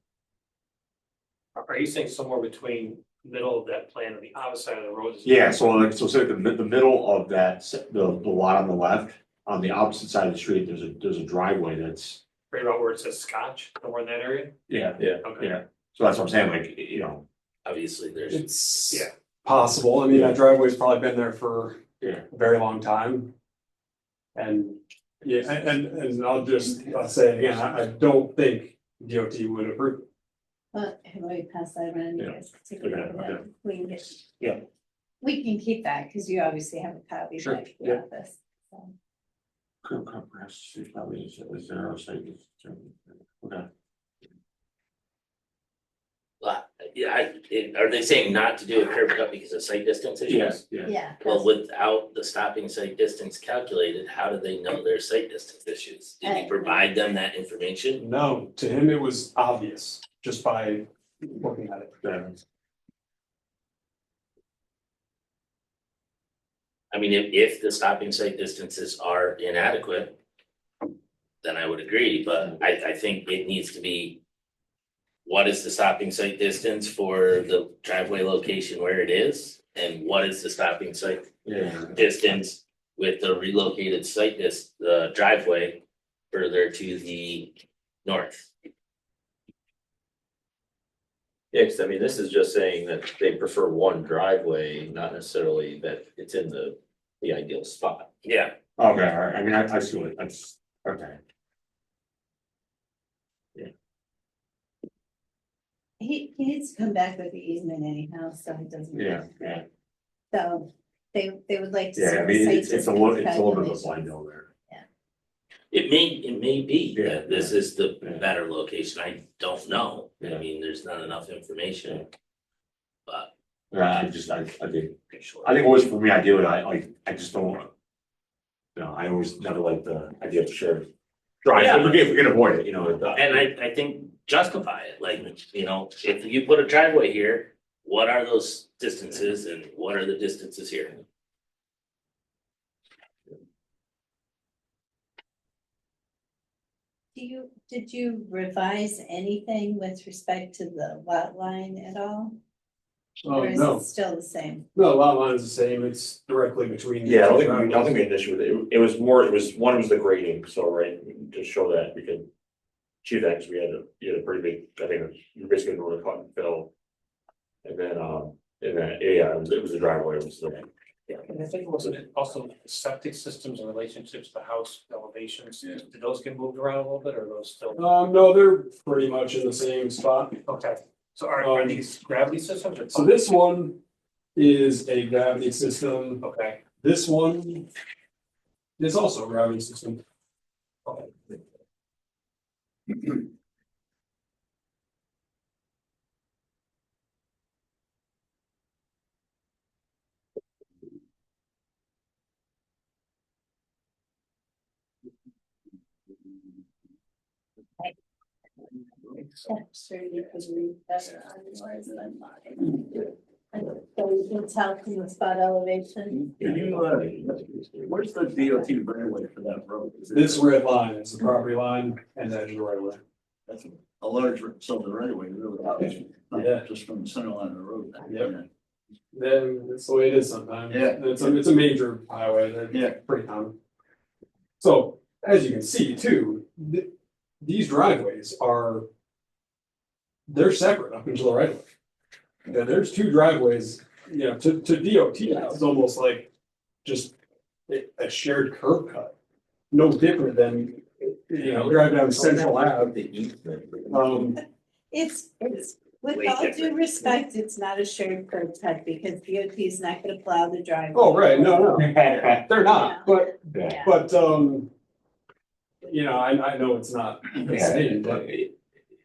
Are you saying somewhere between middle of that plan and the opposite side of the road? Yeah, so like, so say the middle of that, the lot on the left, on the opposite side of the street, there's a driveway that's. Right about where it says Scotch, somewhere in that area? Yeah, Okay. yeah, so that's what I'm saying, like, you know, obviously, there's, It's Yeah. possible, I mean, that driveway's probably been there for yeah. a very long time. And, yeah, and I'll say it again, I don't think DOT would approve. Well, have we passed that around? You Yeah. guys take a look at Okay, that. We can get. Yeah. We can keep that because you obviously have a copy Sure, back in yeah. the office. So. Curb cut grass, is probably is there a site? Okay. are they saying not to do a curb cut because of site distance issues? Yes, yeah. Yeah. Well, without the stopping site distance calculated, how do they know their site distance issues? Did you provide them that information? No, to him, it was obvious, just by looking at it. I mean, if the stopping site distances are inadequate, then I would agree, but I think it needs to be. What is the stopping site distance for the driveway location where it is? And what is the stopping site Yeah. distance with the relocated site the driveway further to the north? Yeah, 'cause I mean, this is just saying that they prefer one driveway, not necessarily that it's in the ideal spot. Yeah, Okay, all right, I mean, I see what, that's, okay. He needs to come back with the easement anyhow, so it doesn't. Yeah, yeah, So they would like to. see yeah, I the mean, site it's a distance little bit of a calculation. blind hill there. it may be Yeah, that this is the yeah. better location. I don't know. I Yeah. mean, there's not enough information. But Yeah, I think, pretty sure. I think always for me, I do it, I just don't want. You know, I always never like the idea of shared drive, Yeah. if we can avoid it, you know. And I think justify it, like, you know, if you put a driveway here, what are those distances and what are the distances here? Did you revise anything with respect to the lot line at all? Oh, Or is no, it still the same? no, lot line is the same, it's directly between. the Yeah, I two don't think, driveways. I don't think we had an issue with it, it was more, one was the grading, so, right, to show that we could. Achieve that, because you had a pretty big, I think, you basically were to cut and fill. And then, yeah, it was the driveway, it was the. Yeah, and I think it was also septic systems and relationships, the house elevations, did those get moved around a little bit or are those still? No, they're pretty much in the same spot. Okay, so are these gravity systems or? So this one is a gravity system. Okay, This one is also a gravity system. okay. Sure, you can read better on yours than mine. So you can tell from the spot elevation. Can you, where's the DOT right away for that road? Is it- This red line is the property line and that's the right of way. That's a large, so the right away, really. Yeah. Just from the center line of the road. Yep. Then that's the way it is sometimes. Yeah. It's a major highway, they're Yeah. pretty common. So as you can see too, these driveways are. They're separate up until the right of way. Yeah, there's two driveways, you know, to DOT, it's almost like just a shared curb cut. No different than, you know, drive down Central Ave. The easement. It's, with Way all due different. respect, it's not a shared curb cut because DOT is not gonna plow the driveway. Oh, right, no, they're not, but, Yeah. you know, I know it's not the Yeah, same, but but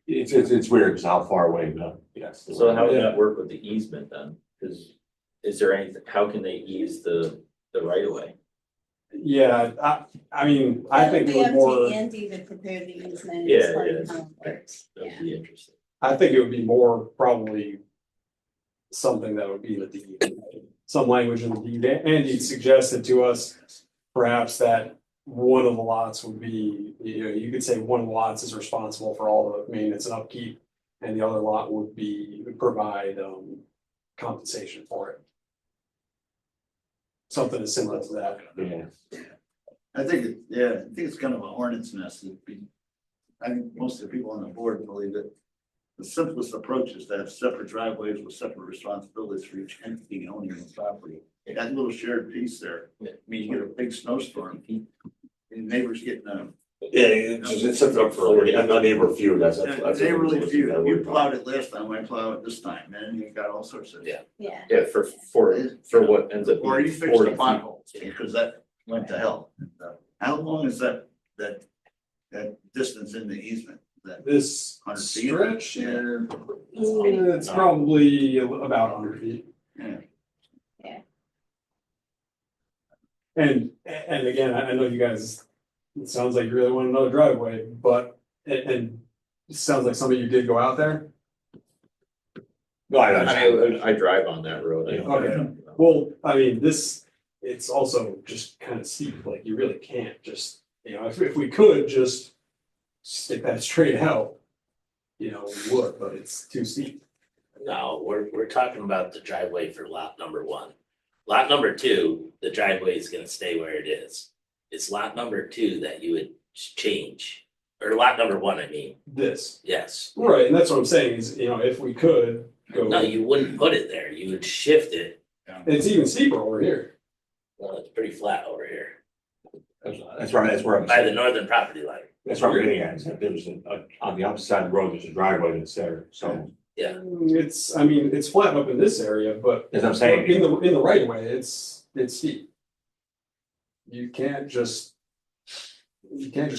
it's weird, because how far away, yes. So how would that work with the easement then? Cause is there anything, how can they ease the right of way? yeah, I mean, I think it would more, It'll be up to Andy to prepare the easement and Yeah, explain yeah. how it works. That Yeah. would be interesting. I think it would be more probably something that would be in the deed, some language in the deed. Andy suggested to us perhaps that one of the lots would be, you know, you could say one of the lots is responsible for all the maintenance and upkeep, and the other lot would provide compensation for it. Something as similar to that. Yeah. I think it's kind of a hornet's nest. I think most of the people on the board believe that the simplest approach is to have separate driveways with separate responsibilities for each entity owning the property. That little shared piece there, I mean, you get a big snowstorm, and neighbors getting Yeah, it's something up for a neighbor feud, that's. they really few, you plowed it last time, I plow it this time, and you got all sorts of. Yeah. Yeah. Yeah, for what ends up. Or you being fix 40 the feet. potholes, because that went to hell. How long is that distance in the easement? That This 100 feet? stretch here, it's probably about 100 feet. Yeah. Yeah. And again, I know you guys, it sounds like you really want another driveway, but, and it sounds like some of you did go out there. No, I drive on that road. I don't- Okay. Well, I mean, it's also just kind of steep, like you really can't just, you know, if we could just stick that straight out, you know, we would, but it's too steep. No, we're talking about the driveway for lot number 1. Lot number 2, the driveway is gonna stay where it is. It's lot number 2 that you would change, or lot number 1, I mean, This, yes. right, and that's what I'm saying is, you know, if we could go. No, you wouldn't put it there, you would shift it. It's even steeper over here. Well, it's pretty flat over here, That's where I'm. by the northern property line. That's what I'm getting at, is that there's on the opposite side of the road, there's a driveway that's there, so. Yeah. I mean, it's flat up in this area, but As I'm saying. in the right of way, it's steep. You can't just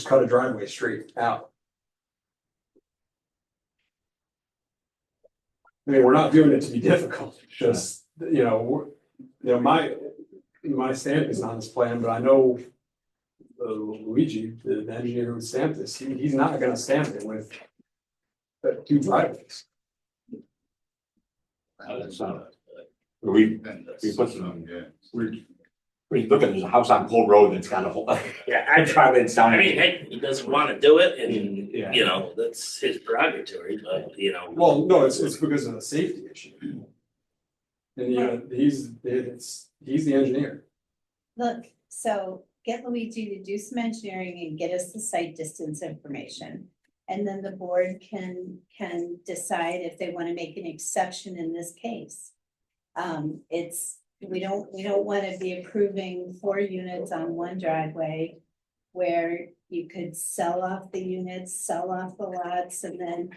cut a driveway straight out. I mean, we're not doing it to be difficult, it's just, you know, my stamp is on this plan, but I know Luigi, the engineer who stamped this, he's not gonna stamp it with 2 driveways. That's we put some, we look at, there's a house on Cold Road that's got a whole. Yeah, I drive it down. I mean, hey, he doesn't wanna do it, and, Yeah. you know, that's his prerogative, but, you know. Well, no, it's because of the safety issue. And you know, he's the engineer. Look, so get Luigi to do some engineering and get us the site distance information. And then the board can decide if they want to make an exception in this case. We don't want to be approving 4 units on one driveway where you could sell off the units, sell off the lots, and then,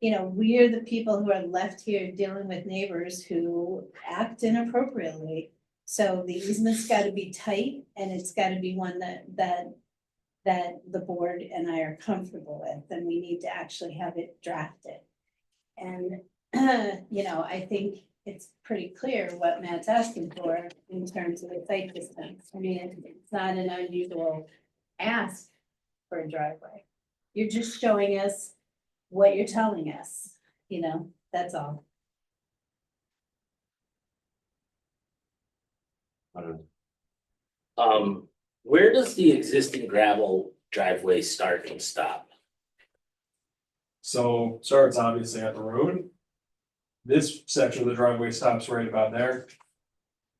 you know, we are the people who are left here dealing with neighbors who act inappropriately. So the easement's gotta be tight, and it's gotta be one that the board and I are comfortable with, and we need to actually have it drafted. And, you know, I think it's pretty clear what Matt's asking for in terms of the site distance. I mean, it's not an unusual ask for a driveway. You're just showing us what you're telling us, that's all. Where does the existing gravel driveway start and stop? So starts obviously at the road. This section of the driveway stops right about there.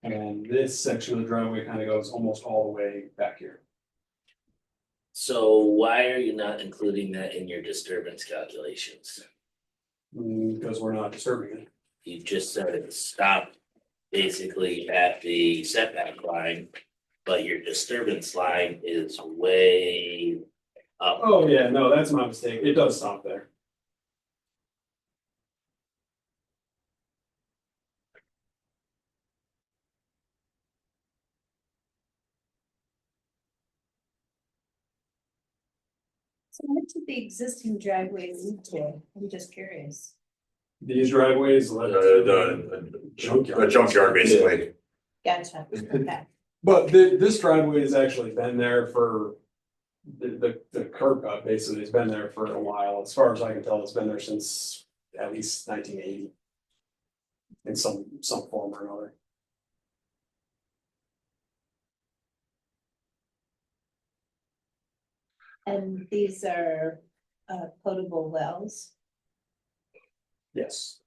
And this section of the driveway kind of goes almost all the way back here. So why are you not including that in your disturbance calculations? Because we're not disturbing it. You just said it stopped basically at the setback line, but your disturbance line is way up. Oh, yeah, no, that's my mistake. It does stop there. So what did the existing driveway lead to? I'm just curious. These driveways led to The junkyard, basically. Gotcha, okay. But this driveway has actually been there for, the curb cut basically has been there for a while. As far as I can tell, it's been there since at least 1980. In some form or another. And these are potable wells. Yes.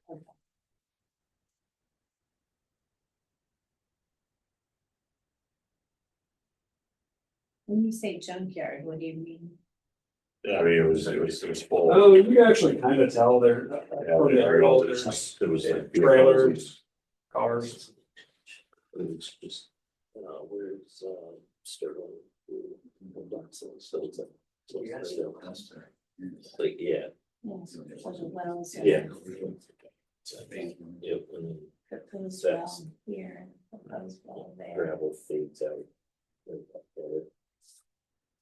When you say junkyard, what do you mean? Yeah, I mean, it was full. Oh, you can actually kind of tell there. It was like Trailers, cars. It's just, where's, Sterling? So it's like. So it's like, yeah. Yes, for the wells. Yeah. So I think, yep, and then Proposed That's- well here, proposed well there. gravel fades out.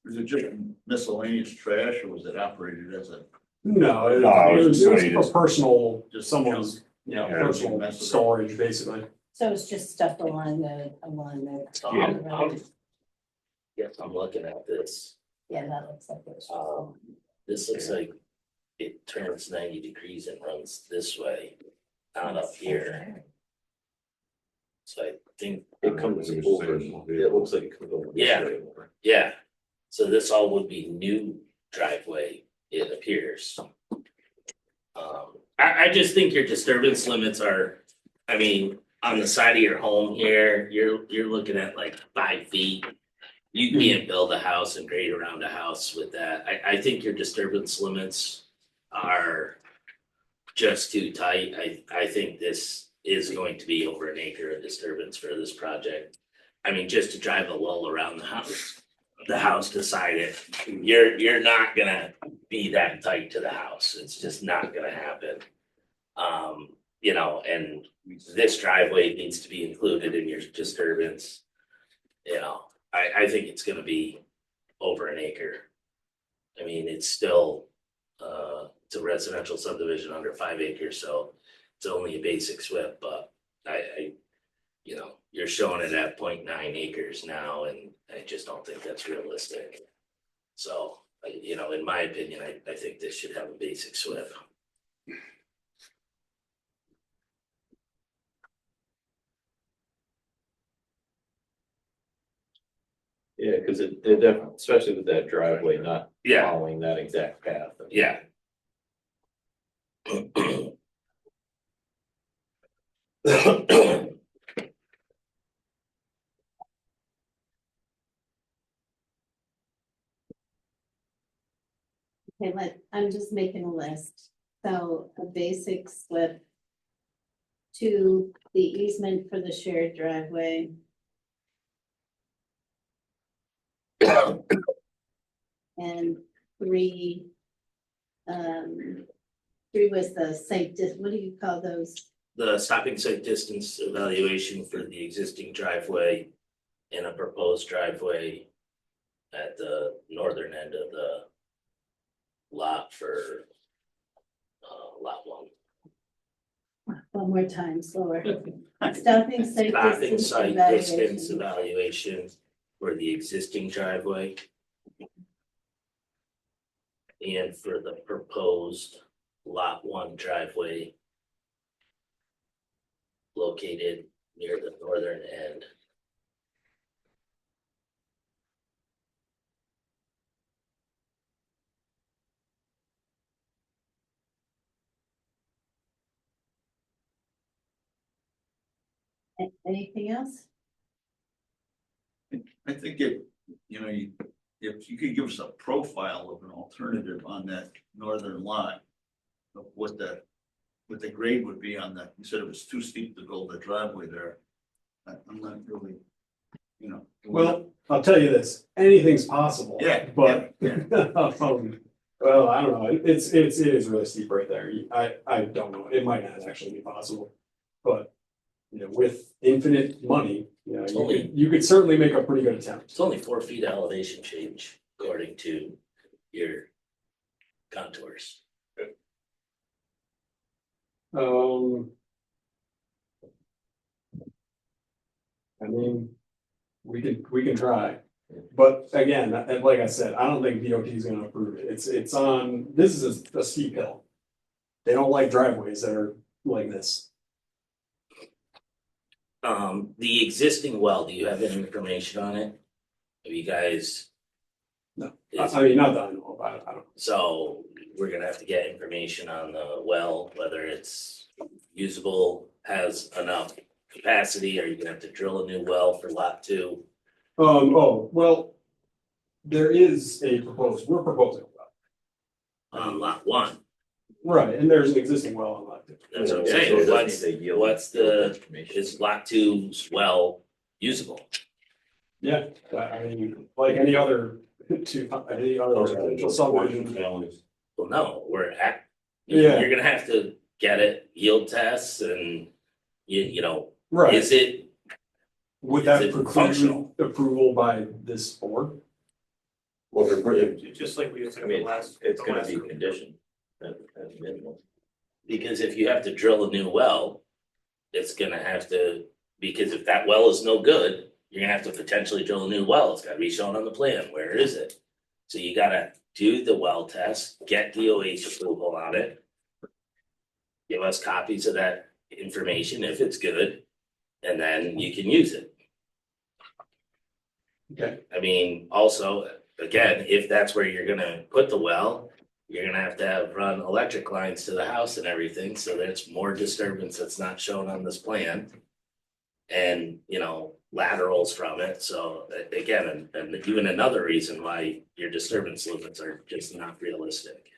Was it just miscellaneous trash or was it operated as a? No, it No, it was was somebody for just- personal, Just someone's, Yeah. personal storage, basically. So it's just stuff along the. Yeah. Yes, I'm looking at this. Yeah, that looks like it's. This looks like it turns 90 degrees and runs this way, not up here. So I think, It comes over, it looks like it comes over. this Yeah. way. yeah, so this all would be new driveway, it appears. I just think your disturbance limits are, I mean, on the side of your home here, you're looking at like 5 feet. You can't build a house and grade around a house with that. I think your disturbance limits are just too tight. I think this is going to be over an acre of disturbance for this project. I mean, just to drive a lull around the house beside it, you're not gonna be that tight to the house. It's just not gonna happen. And this driveway needs to be included in your disturbance. I think it's gonna be over an acre. I mean, it's still, it's a residential subdivision under 5 acres, so it's only a basic SWIP, but you're showing it at 0.9 acres now, and I just don't think that's realistic. So, in my opinion, I think this should have a basic SWIP. Yeah, cause it definitely, especially with that driveway not Yeah, following that exact path. yeah. Okay, I'm just making a list. So a basic slip to the easement for the shared driveway. And 3 was the site, what do you call those? The stopping site distance evaluation for the existing driveway and a proposed driveway at the northern end of the lot for lot 1. One more time, slower. Stopping site Stopping distance site distance evaluation. evaluation for the existing driveway. And for the proposed lot one driveway located near the northern end. Anything else? I think if you could give us a profile of an alternative on that northern lot. Of what the grade would be on that, you said it was too steep to build the driveway there. I'm not really, Well, I'll tell you this, anything's possible. Yeah, But, well, I don't know, it is really steep right there. I don't know, it might not actually be possible. But, with infinite money, you could certainly make a pretty good attempt. It's only 4 feet elevation change according to your contours. I mean, we can try, but again, like I said, I don't think DOT is gonna approve it. This is a steep hill. They don't like driveways that are like this. The existing well, do you have any information on it? Have you guys? No, I mean, not that I know about it, I don't. So we're gonna have to get information on the well, whether it's usable, has enough capacity, are you gonna have to drill a new well for lot 2? Oh, well, there is we're proposing a well. On lot 1, Right, and there's an existing well on lot 2. that's what I'm Yeah, so it saying, doesn't need to yield information. is lot 2's well usable? Yeah, I mean, like any other residential subdivision. Well, no, Yeah. you're gonna have to get it, yield tests and Right, is it, would is that it preclude functional? approval by this board? Well, they're pretty, Just like we I said the mean, last. it's the gonna last be group. conditioned at minimum. Because if you have to drill a new well, it's gonna have to, because if that well is no good, you're gonna have to potentially drill a new well, it's gotta be shown on the plan, where is it? So you gotta do the well test, get DOH approval on it. Give us copies of that information if it's good, and then you can use it. Okay. I mean, also, again, if that's where you're gonna put the well, you're gonna have to have run electric lines to the house and everything, so there's more disturbance that's not shown on this plan. And, laterals from it, so again, and even another reason why your disturbance limits are just not realistic.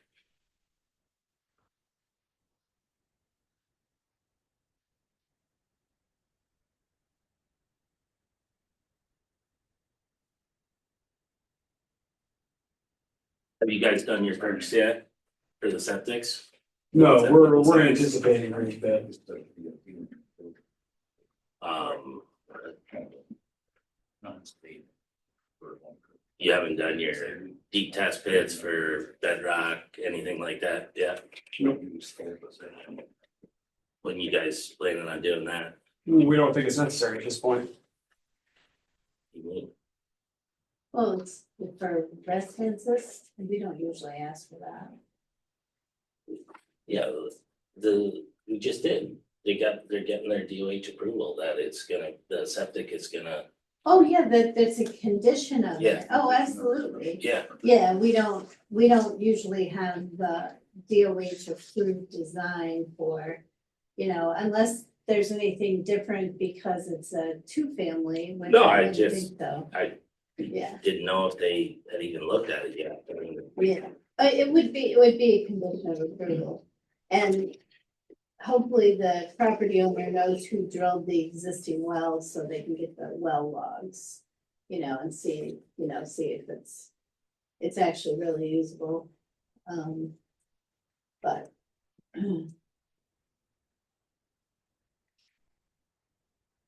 Have you guys done your perks yet for the septics? No, we're anticipating pretty bad. You haven't done your deep test pits for bedrock, anything like that yet? Nope. When you guys planning on doing that? We don't think it's necessary at this point. Well, it's for residences, and we don't usually ask for that. Yeah, we just did. They're getting their DOH approval that the septic is gonna, Oh, yeah, that's a condition of Yeah. it. Oh, absolutely. yeah. Yeah, we don't usually have the DOH approved design for, unless there's anything different because it's a 2-family, which No, I I wouldn't just- think so. Yeah, Didn't know if they had even looked at it yet. I mean, yeah, it would be a condition of approval. And hopefully the property owner knows who drilled the existing wells so they can get the well logs, and see if it's actually really usable. But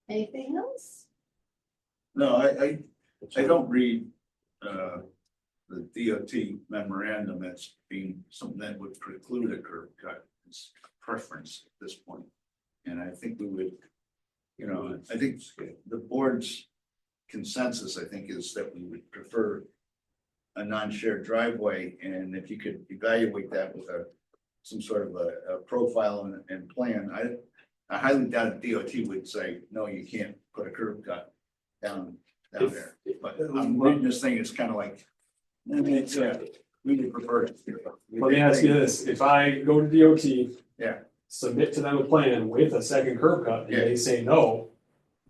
anything else? No, I don't read, the DOT memorandum as being something that would preclude a curb cut. It's preference at this point. And I think we would, I think the board's consensus, I think, is that we would prefer a non-shared driveway, and if you could evaluate that with a some sort of a profile and plan. I highly doubt DOT would say, no, you can't put a curb cut down there. But I'm reading this thing, it's kind of like, it's, we would prefer it. Let me ask you this, if I go to DOT. Yeah. Submit to them a plan with a second curb cut, and they say no,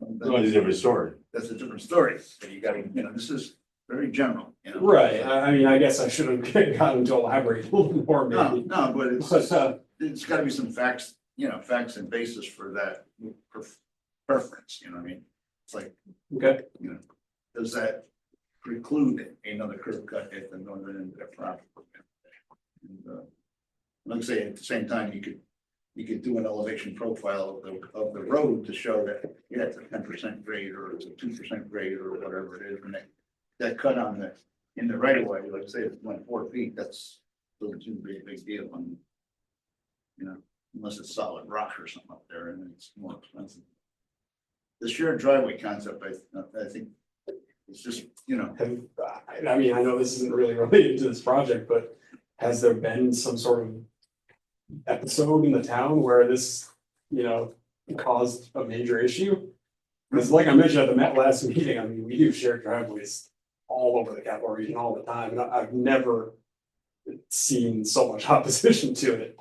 It's a different story. That's a different story. But you gotta, this is very general, right, I mean, I guess I should have gotten to elaborate a little more No, maybe. no, but it's gotta be some facts, facts and basis for that preference, what I mean? It's like, Okay, does that preclude another curb cut at the northern end of their property? And, like I say, at the same time, you could do an elevation profile of the road to show that, it's a 10% grade or it's a 2% grade or whatever it is, and that cut in the right of way, like I say, it's 4 feet, that's doesn't seem to be a big deal, and unless it's solid rock or something up there, and it's more expensive. The shared driveway concept, I think, it's just, I mean, I know this isn't really related to this project, but has there been some sort of episode in the town where this, caused a major issue? Because like I mentioned at the last meeting, I mean, we do shared driveways all over the capital region all the time, and I've never seen so much opposition to it.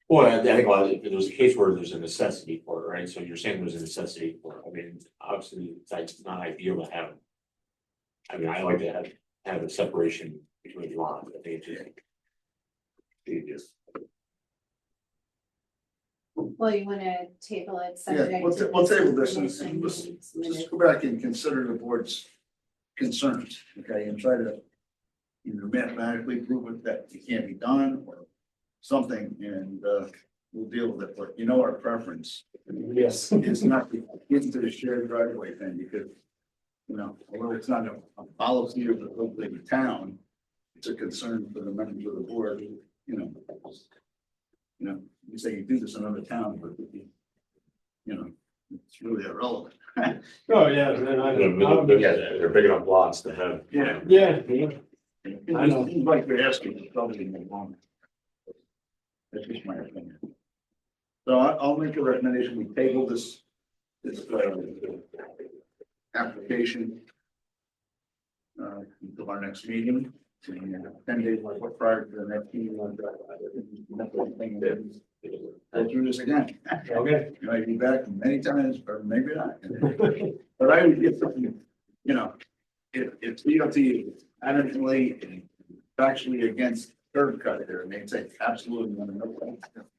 Well, I think there was a case where there's a necessity for it, right? So you're saying there's a necessity for it. I mean, obviously, it's not ideal to have. I mean, I like to have a separation between the lines. I think it just. Well, you wanna table it yeah, subject to. we'll table this and information let's submitted. just go back and consider the board's concerns, okay, and try to either mathematically prove it that it can't be done or something, and we'll deal with it, but our preference Yes. is not to get into the shared driveway thing, because although it's not a policy of the town, it's a concern for the members of the board, you say you do this in other towns, but it's really irrelevant. Oh, yeah, and I They're big enough lots to have. Yeah. yeah, I know. Seems like they're asking, it's probably more long. That's just my opinion. So I'll make a recommendation, we table this application until our next meeting, 10 days prior to the next meeting. Go through this again. okay. You might be back many times, or maybe not. But I would get something, if DOT is adamantly and factually against curb cut there, and they say absolutely no,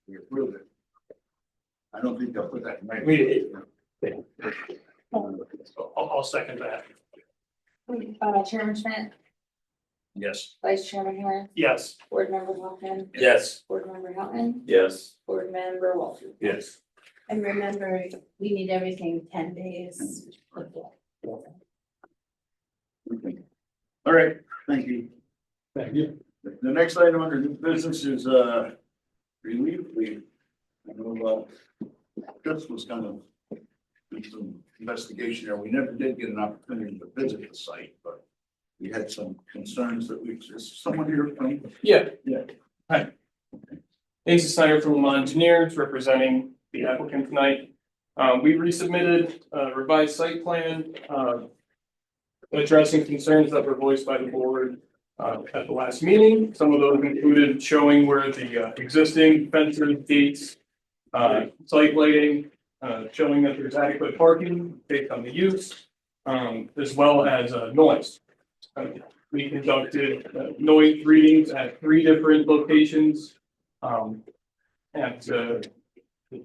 we approve it. I don't think they'll put that in writing. I'll second that. Chairman Schmidt, Yes. Vice Chairman Hunt, Yes. Board Member Hoffman, Yes. Board Member Houghton, Yes. Board Member Walter. Yes. And remember, we need everything 10 days. Okay. All right, thank you. Thank you. The next item under new business is relief leave. I know Chris was kind of doing some investigation there. We never did get an opportunity to visit the site, but we had some concerns that is someone here from? Yeah. Yeah. Hi. Asa Snyder from Lamont Engineers, representing the applicant tonight. We resubmitted a revised site plan, addressing concerns that were voiced by the board at the last meeting. Some of those included showing where the existing fences, gates, site lighting, showing that there's adequate parking based on the use, as well as noise. We conducted noise readings at 3 different locations at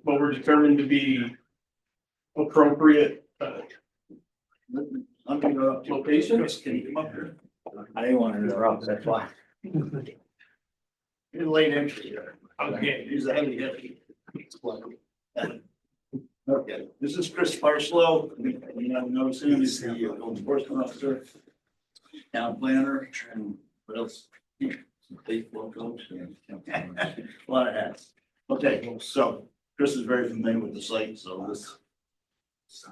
what were determined to be appropriate locations. Can you come up here? I didn't want to interrupt, that's why. You're late entry here. Okay. He's a heavy hitter. Okay, this is Chris Parslow. You have no him, he's the code enforcement officer, town planner, and what else? Baseball coach. A lot of hats. Okay, so Chris is very familiar with the site, so this.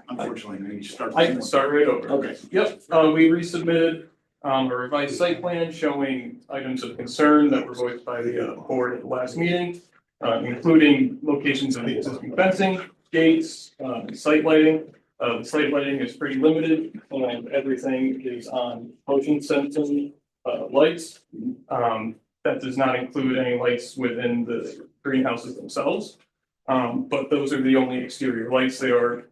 Unfortunately, we start. I can start right over. Okay. Yep, we resubmitted a revised site plan showing items of concern that were voiced by the board at the last meeting, including locations of the existing fencing, gates, site lighting. The site lighting is pretty limited, and everything is on motion sensing lights. That does not include any lights within the greenhouses themselves. But those are the only exterior lights. They are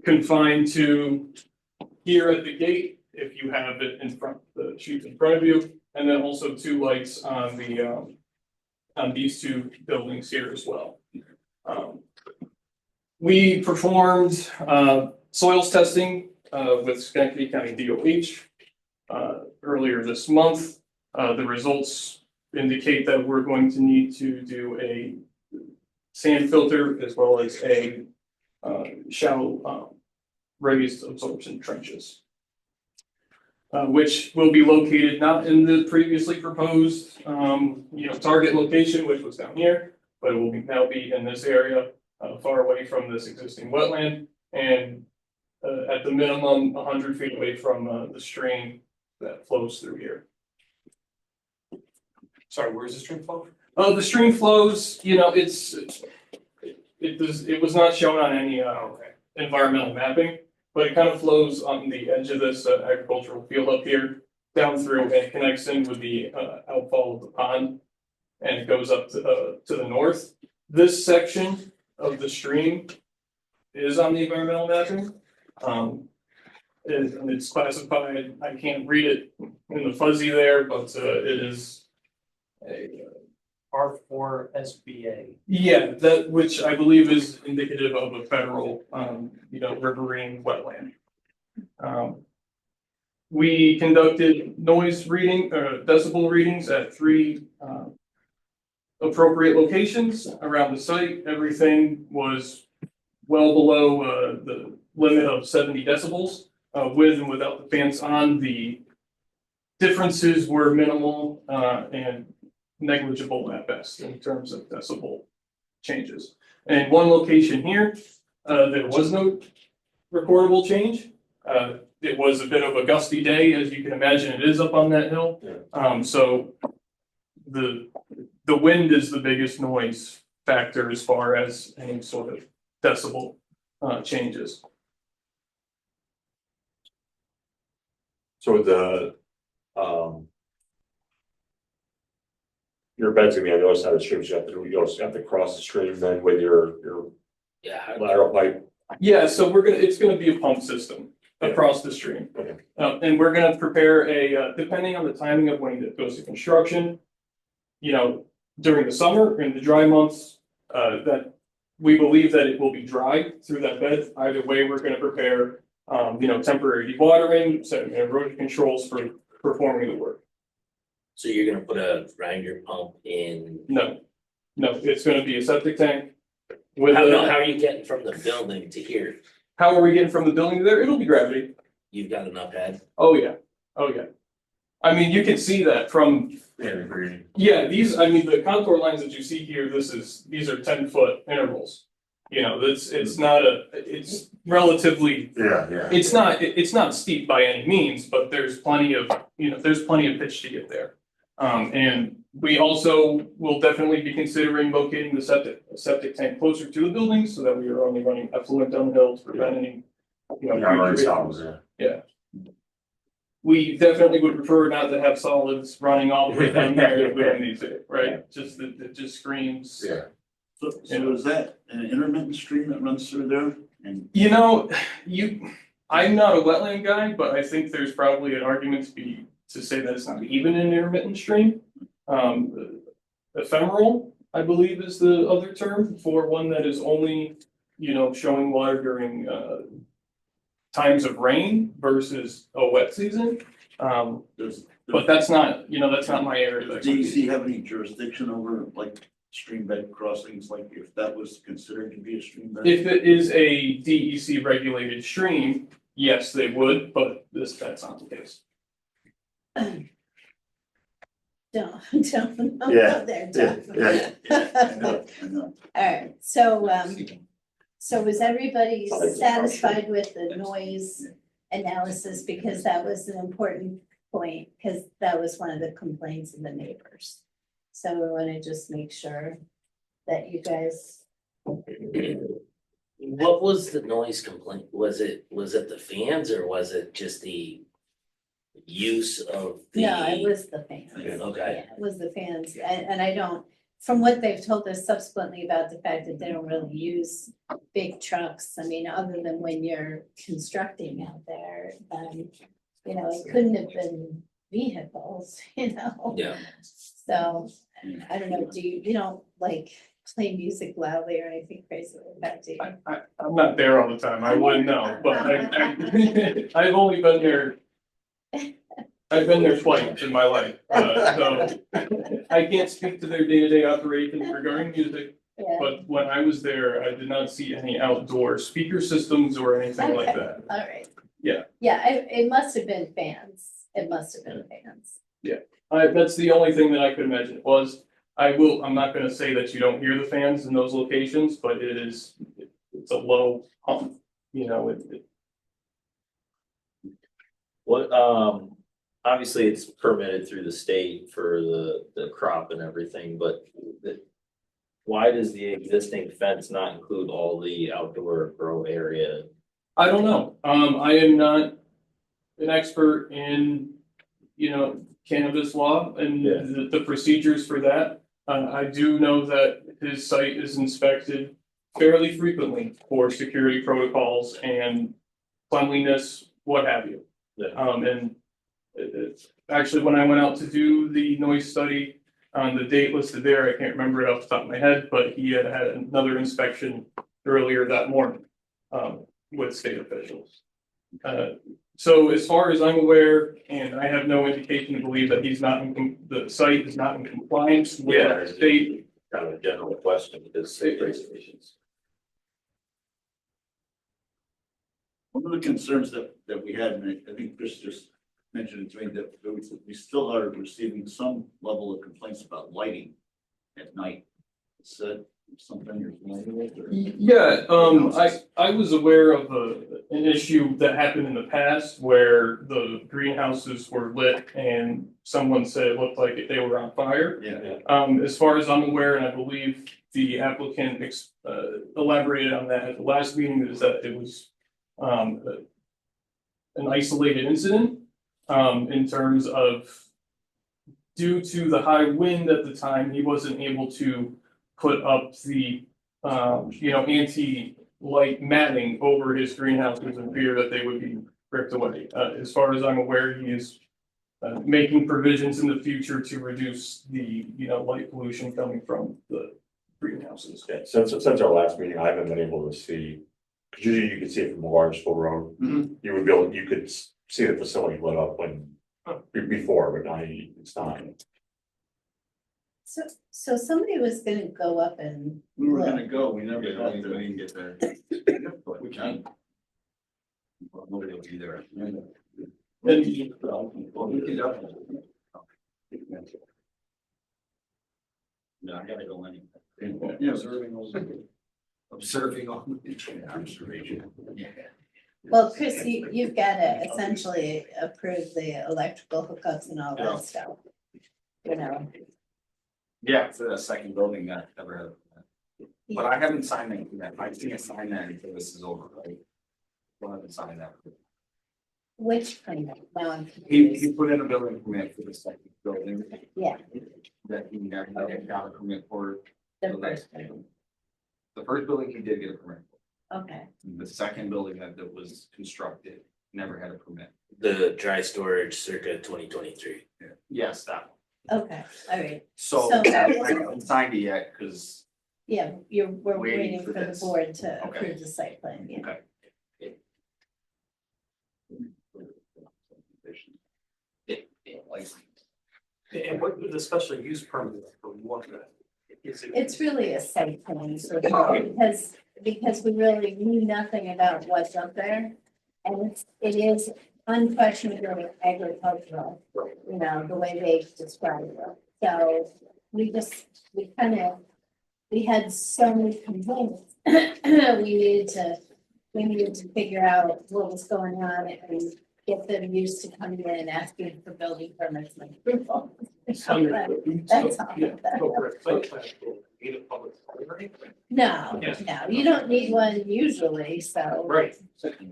confined to here at the gate, if you have it in front, the sheet in front of you, and then also 2 lights on the on these 2 buildings here as well. We performed soils testing with Schenectady County DOH earlier this month. The results indicate that we're going to need to do a sand filter as well as a shallow raised absorption trenches, which will be located not in the previously proposed target location, which was down here, but it will now be in this area, far away from this existing wetland, and at the minimum 100 feet away from the stream that flows through here. Sorry, where's the stream flow? The stream flows, it was not shown on any environmental mapping, but it kind of flows on the edge of this agricultural field up here, down through, and it connects in with the outfall of the pond, and it goes up to the north. This section of the stream is on the environmental mapping. And it's classified, I can't read it in the fuzzy there, but it is a R4 SBA. Yeah, that, which I believe is indicative of a federal, riverine wetland. We conducted noise reading, decibel readings at 3 appropriate locations around the site. Everything was well below the limit of 70 decibels, with and without the fans on. The differences were minimal and negligible at best in terms of decibel changes. And one location here, there was no recordable change. It was a bit of a gusty day, as you can imagine it is up on that hill. So the wind is the biggest noise factor as far as any sort of decibel changes. So the, your bed's gonna be on the other side of the stream, so you also have to cross the stream then with your lateral pipe. Yeah, so it's gonna be a pump system across the stream. Okay. And we're gonna prepare depending on the timing of when it goes to construction, during the summer, in the dry months, that we believe that it will be dry through that bed. Either way, we're gonna prepare, temporary dewatering, setting erosion controls for performing the work. So you're gonna put a grinder pump in? No, it's gonna be a septic tank. With How are you getting from the building to here? How are we getting from the building to there? It'll be gravity. You've got enough head? Oh, yeah. I mean, you can see that from. Yeah, the contour lines that you see here, these are 10-foot intervals. It's relatively. Yeah. It's not steep by any means, but there's plenty of pitch to get there. And we also will definitely be considering locating the septic tank closer to the building so that we are only running effluent downhill to prevent any. Yeah. We definitely would prefer not to have solids running all the way down there if we don't need to, right? Just it just screams. Yeah. So is that an intermittent stream that runs through there? And I'm not a wetland guy, but I think there's probably an argument to say that it's not even an intermittent stream. Ephemeral, I believe, is the other term for one that is only, showing water during times of rain versus a wet season. But that's not my area. Does DEC have any jurisdiction over stream bed crossings, if that was considered to be a stream bed? If it is a DEC regulated stream, yes, they would, but that's not the case. Don't know Yeah, out there, don't. I know. All right, so was everybody satisfied with the noise analysis, because that was an important point, because that was one of the complaints of the neighbors. So we want to just make sure that you guys, What was the noise complaint? Was it the fans or was it just the use of the? no, it was the fans. Okay. Yeah, it was the fans, and I don't, from what they've told us subsequently about the fact that they don't really use big trucks, I mean, other than when you're constructing out there, you know, it couldn't have been vehicles, you know? Yeah. So, I don't know, you don't like play music loudly or anything crazy like that, do you? I'm not there all the time, I wouldn't know, but I've only been there. I've been there twice in my life, so I can't speak to their day-to-day operations regarding music. Yeah, But when I was there, I did not see any outdoor speaker systems or anything like Okay. that. all right. Yeah. Yeah, it must have been fans, it must have been fans. That's the only thing that I could imagine it was. I'm not gonna say that you don't hear the fans in those locations, but it's a low hum, you know, What, obviously it's permitted through the state for the crop and everything, but why does the existing fence not include all the outdoor grow area? I don't know. I am not an expert in, you know, cannabis law and Yeah. the procedures for that. I do know that his site is inspected fairly frequently for security protocols and cleanliness, what have you. Yeah. And actually, when I went out to do the noise study, on the date listed there, I can't remember it off the top of my head, but he had another inspection earlier that morning, with state officials. So as far as I'm aware, and I have no indication to believe that the site is not in compliance Yeah. with state. Kind of a general question, because state regulations. One of the concerns that we had, and I think Chris just mentioned it to me, that we still are receiving some level of complaints about lighting at night. Is that something you're familiar with? Or? Yeah, I was aware of an issue that happened in the past where the greenhouses were lit and someone said it looked like they were on fire. Yeah. As far as I'm aware, and I believe the applicant elaborated on that at the last meeting, is that it was an isolated incident in terms of due to the high wind at the time, he wasn't able to put up the anti-light matting over his greenhouses in fear that they would be ripped away. As far as I'm aware, he is making provisions in the future to reduce the light pollution coming from the greenhouses. Yeah, since our last meeting, I haven't been able to see, because usually you can see it from Lawrenceville Road. You could see the facility lit up before, but now it's not. So somebody was gonna go up and. We were look. gonna go, we never got there, we didn't get there. But we can. Well, nobody will be there. No, I gotta go anyway. Yeah, observing all the observation. Yeah. Well, Chris, you've gotta essentially approve the electrical hookups and all that stuff. You know, Yeah, for the second building, that never had. But I haven't signed anything yet. I think I sign that until this is over, right? I haven't signed that. which permit? Now I'm He confused. put in a building permit for the second building. Yeah. That he never got a permit for. The first one. The first building he did get a permit for. Okay, The second building that was constructed never had a permit. The dry storage circa 2023. Yes, that okay, all right. one. So So- I haven't signed it yet, because Yeah, we're Waiting waiting for for the this. board to Okay. approve the site plan, yeah. Okay. And what would the special use permit for what? Is it? It's really a site plan, so because we really knew nothing about what's up there. And it is unquestionably agricultural, you know, the way they described it. So we had so many complaints. We needed to figure out what was going on and get them used to coming in and asking for building permits and approval. That's all. Yeah, go for it. Site plan approval. Need a public hearing? No, Yes. no, you don't need one usually, so. Right.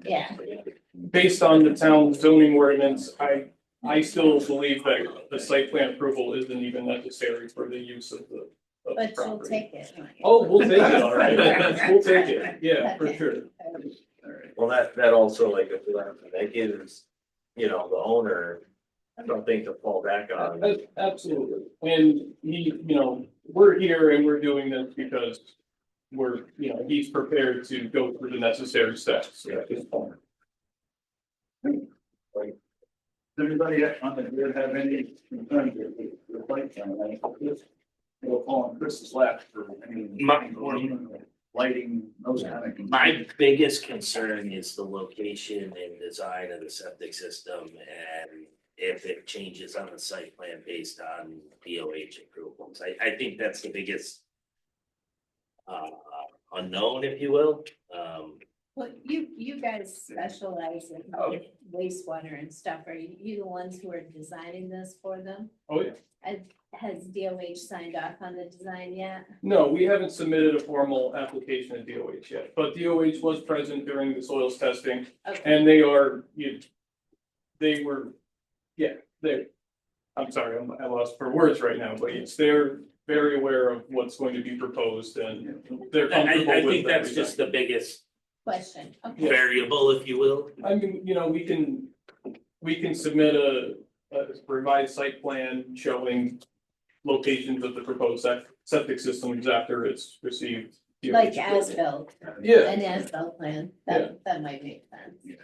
Yeah. Based on the town zoning ordinance, I still believe that the site plan approval isn't even necessary for the use of the But you'll property. take it. Oh, we'll take it, all right, we'll take it, yeah, for sure. Well, that also like, that gives, you know, the owner something to fall back on. Absolutely, and we're here and we're doing this because he's prepared to go through the necessary steps at this point. Does anybody on the board have any concerns with the light plan? We'll call on Chris's left for any lighting, those kind of. My biggest concern is the location and design of the septic system and if it changes on the site plan based on DOH approvals. I think that's the biggest unknown, if you will. Well, you guys specialize in wastewater and stuff. Are you the ones who are designing this for them? Oh, yeah. Has DOH signed off on the design yet? No, we haven't submitted a formal application to DOH yet, but DOH was present during the soils testing. Okay. And I'm sorry, I lost for words right now, but yes, they're very aware of what's going to be proposed and they're comfortable with I think that's everything. just the biggest Question. Okay. variable, if you will. I mean, we can submit a revised site plan showing locations of the proposed septic systems after it's received. Like as-built. Yeah. An as-built plan, that might make sense.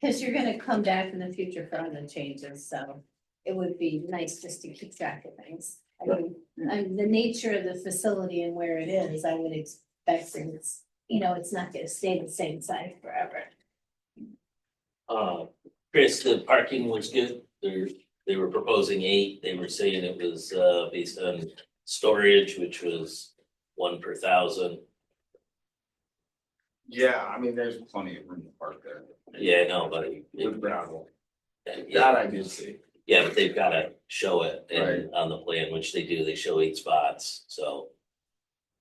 Cause you're gonna come back in the future for other changes, so it would be nice just to keep track of things. I mean, the nature of the facility and where it is, I would expect it's, it's not gonna stay the same size forever. Chris, the parking was good. They were proposing 8. They were saying it was based on storage, which was 1 per 1,000. Yeah, I mean, there's plenty of room to park there. Yeah, I know, but With gravel. yeah, That I did see. yeah, but they've gotta show it Right. on the plan, which they do. They show 8 spots, so.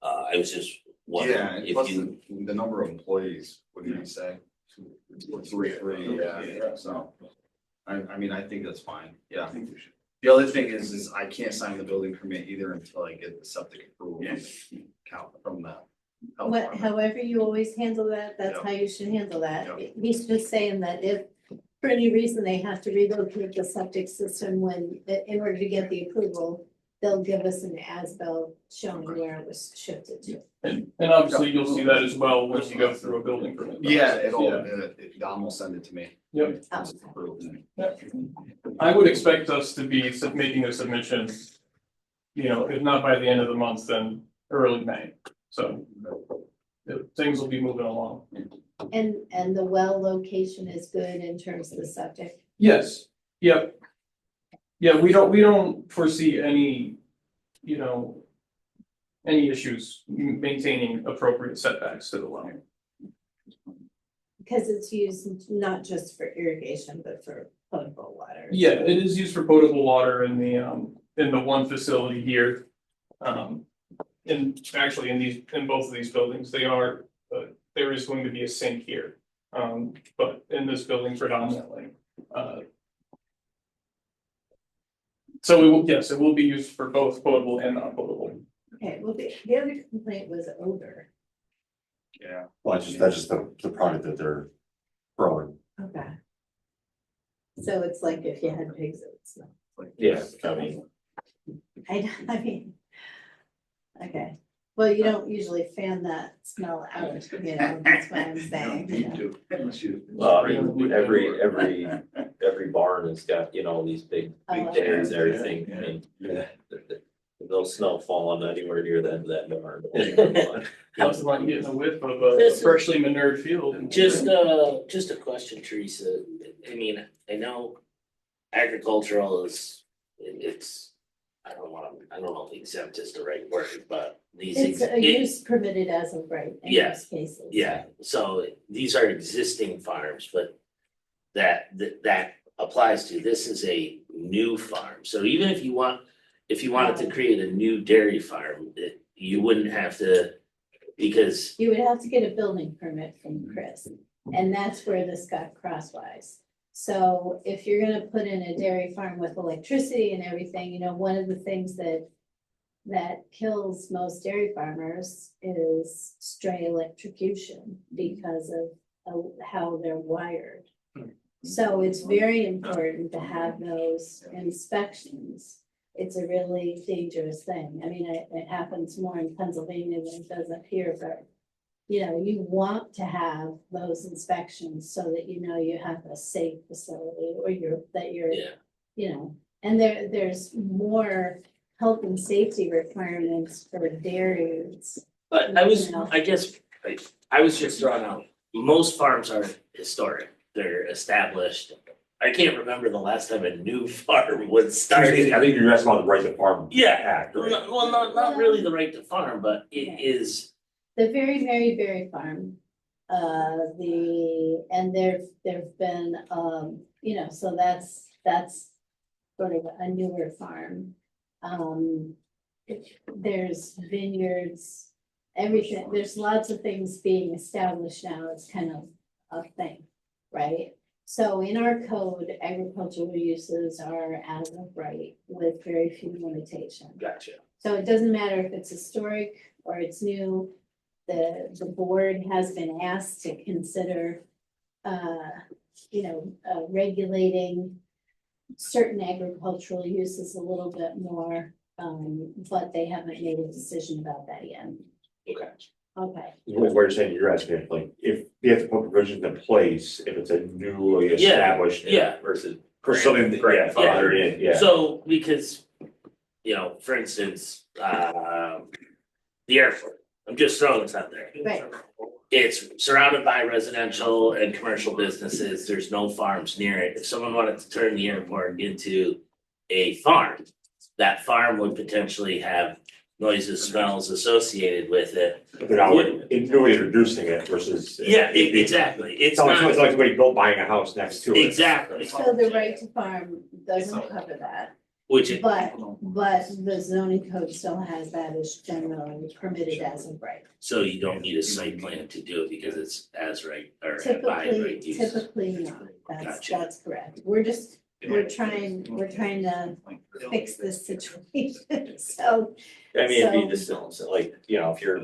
I was just Yeah, wondering and if plus you, the number of employees, what did you say? Three, yeah, so. I mean, I think that's fine, yeah. The other thing is I can't sign the building permit either until I get the septic approval count from the. health department. However you always handle that, that's Yep. how you should handle that. Yep. He's just saying that if for any reason they have to relocate the septic system in order to get the approval, they'll give us an as-built showing where it was shifted to. And obviously you'll see that as well when you go through a building permit. Yeah, process. Dom will send it to me. Yep. Once it's approved. I would expect us to be making a submission, if not by the end of the month, then early May. So things will be moving along. And the well location is good in terms of the septic. Yes, yep. Yeah, we don't foresee any, any issues maintaining appropriate setbacks to the well. Because it's used not just for irrigation, but for potable water. Yeah, it is used for potable water in the one facility here. And actually in both of these buildings, there is going to be a sink here. But in this building predominantly. So it will be used for both potable and non-potable. Okay, well, the other complaint was odor. Yeah. Well, that's just the product that they're growing. Okay. So it's like if you had pigs, it would smell. Yeah, I mean, I mean, okay, well, you don't usually fan that smell out, that's what I'm saying. well, I mean, every barn has got, these big dairies and everything, I mean. No snow falling anywhere near the end of that barn. Nothing like getting a whiff of a freshly manured field. just a question, Teresa. I mean, I know agricultural it's, I don't know if exempt is the right word, but these. It's a use permitted as of right in Yeah, most cases. Yeah, so these are existing farms, but that applies to. This is a new farm. So even if you wanted to create a new dairy farm, you wouldn't have to, because, You would have to get a building permit from Chris, and that's where this got crosswise. So if you're gonna put in a dairy farm with electricity and everything, you know, one of the things that kills most dairy farmers is stray electrocution because of how they're wired. So it's very important to have those inspections. It's a really dangerous thing. I mean, it happens more in Pennsylvania than it does up here, but you know, you want to have those inspections so that you know you have a safe facility or you're, yeah. you know, and there's more health and safety requirements for dairies. But I guess, I was just throwing out, most farms are historic, they're established. I can't remember the last time a new farm was started. I think you're asking about the right to farm. Yeah, Act, right? well, not really the right to farm, but it is, The Very Merry Berry Farm, and there've been, you know, so that's sort of a newer farm. There's vineyards, everything, there's lots of things being established now, it's kind of a thing, right? So in our code, agricultural uses are as of right with very few limitations. gotcha. So it doesn't matter if it's historic or it's new, the board has been asked to consider, regulating certain agricultural uses a little bit more, but they haven't made a decision about that yet. Okay. Okay, Where you're saying you're asking, if, like, if they have to put provisions in place, if it's a newly Yeah, established. yeah, versus. For something that, yeah, fathered in, yeah. So, because, you know, for instance, the airport, I'm just throwing this out there. right, It's surrounded by residential and commercial businesses, there's no farms near it. If someone wanted to turn the airport into a farm, that farm would potentially have noises, smells associated with it. But they're not introducing it versus. Yeah, exactly, it's It's like not, somebody built buying a house next to it. exactly, so the right to farm doesn't cover that, which it, but the zoning code still has that as generally permitted as of right. so you don't need a site plan to do it because it's as right or by right use. Typically not, Gotcha. that's correct, we're trying to fix this situation, so. I mean, it'd be just like, you know, if you're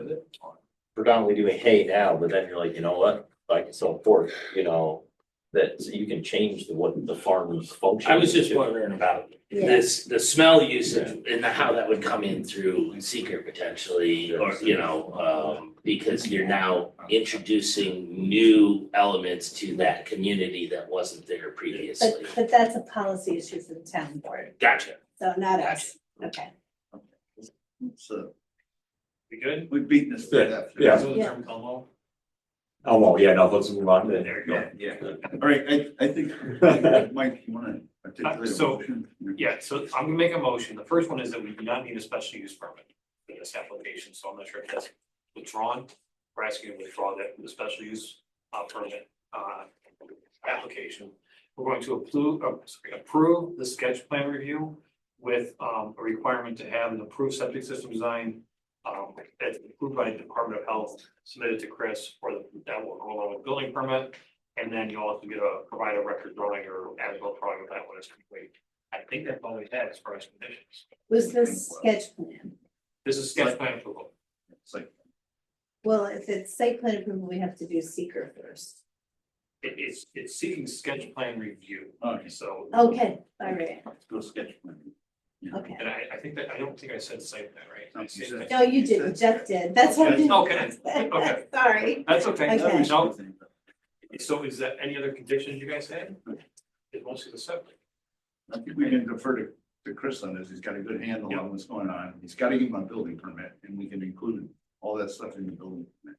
predominantly doing hay now, but then you're like, you know what, I can sell pork, you know, that so you can change what the farm's function. I was just is. wondering about Yeah. this, the smell usage and how that would come in through seeker potentially, or, you know, because you're now introducing new elements to that community that wasn't there previously. But that's a policy issue for the town board, Gotcha. so not us, okay. So We good? we've beaten this to death. Yeah. So the Yeah. term Como? Oh, well, yeah, no, let's move on then. There you go. Yeah, all right, I think, Mike, you wanna articulate a So- motion? Yeah, so I'm gonna make a motion. The first one is that we do not need a special use permit for this application, so I'm not sure if that's withdrawn. We're asking you to withdraw the special use permit application. We're going to approve the sketch plan review with a requirement to have an approved septic system design that's approved by the Department of Health, submitted to Chris, that will go along with building permit. And then you also provide a record drawing or as-built drawing of that when it's complete. I think that's all we had as far as conditions. Was this sketch plan? This is sketch plan approval. It's like, Well, if it's site plan approval, we have to do seeker first. It's seeking sketch plan review, okay, so. Okay, all right, go sketch plan. okay. And I don't think I said site plan, right? No, I you said said- that. No, you didn't, Jeff did, that's what. Okay, okay. Sorry, That's okay. Okay. No, so is that any other conditions you guys had? It's mostly the septic. I think we can defer to Chris on this, he's got a good handle on what's going on, he's gotta give him a building permit, and we can include all that stuff in the building permit.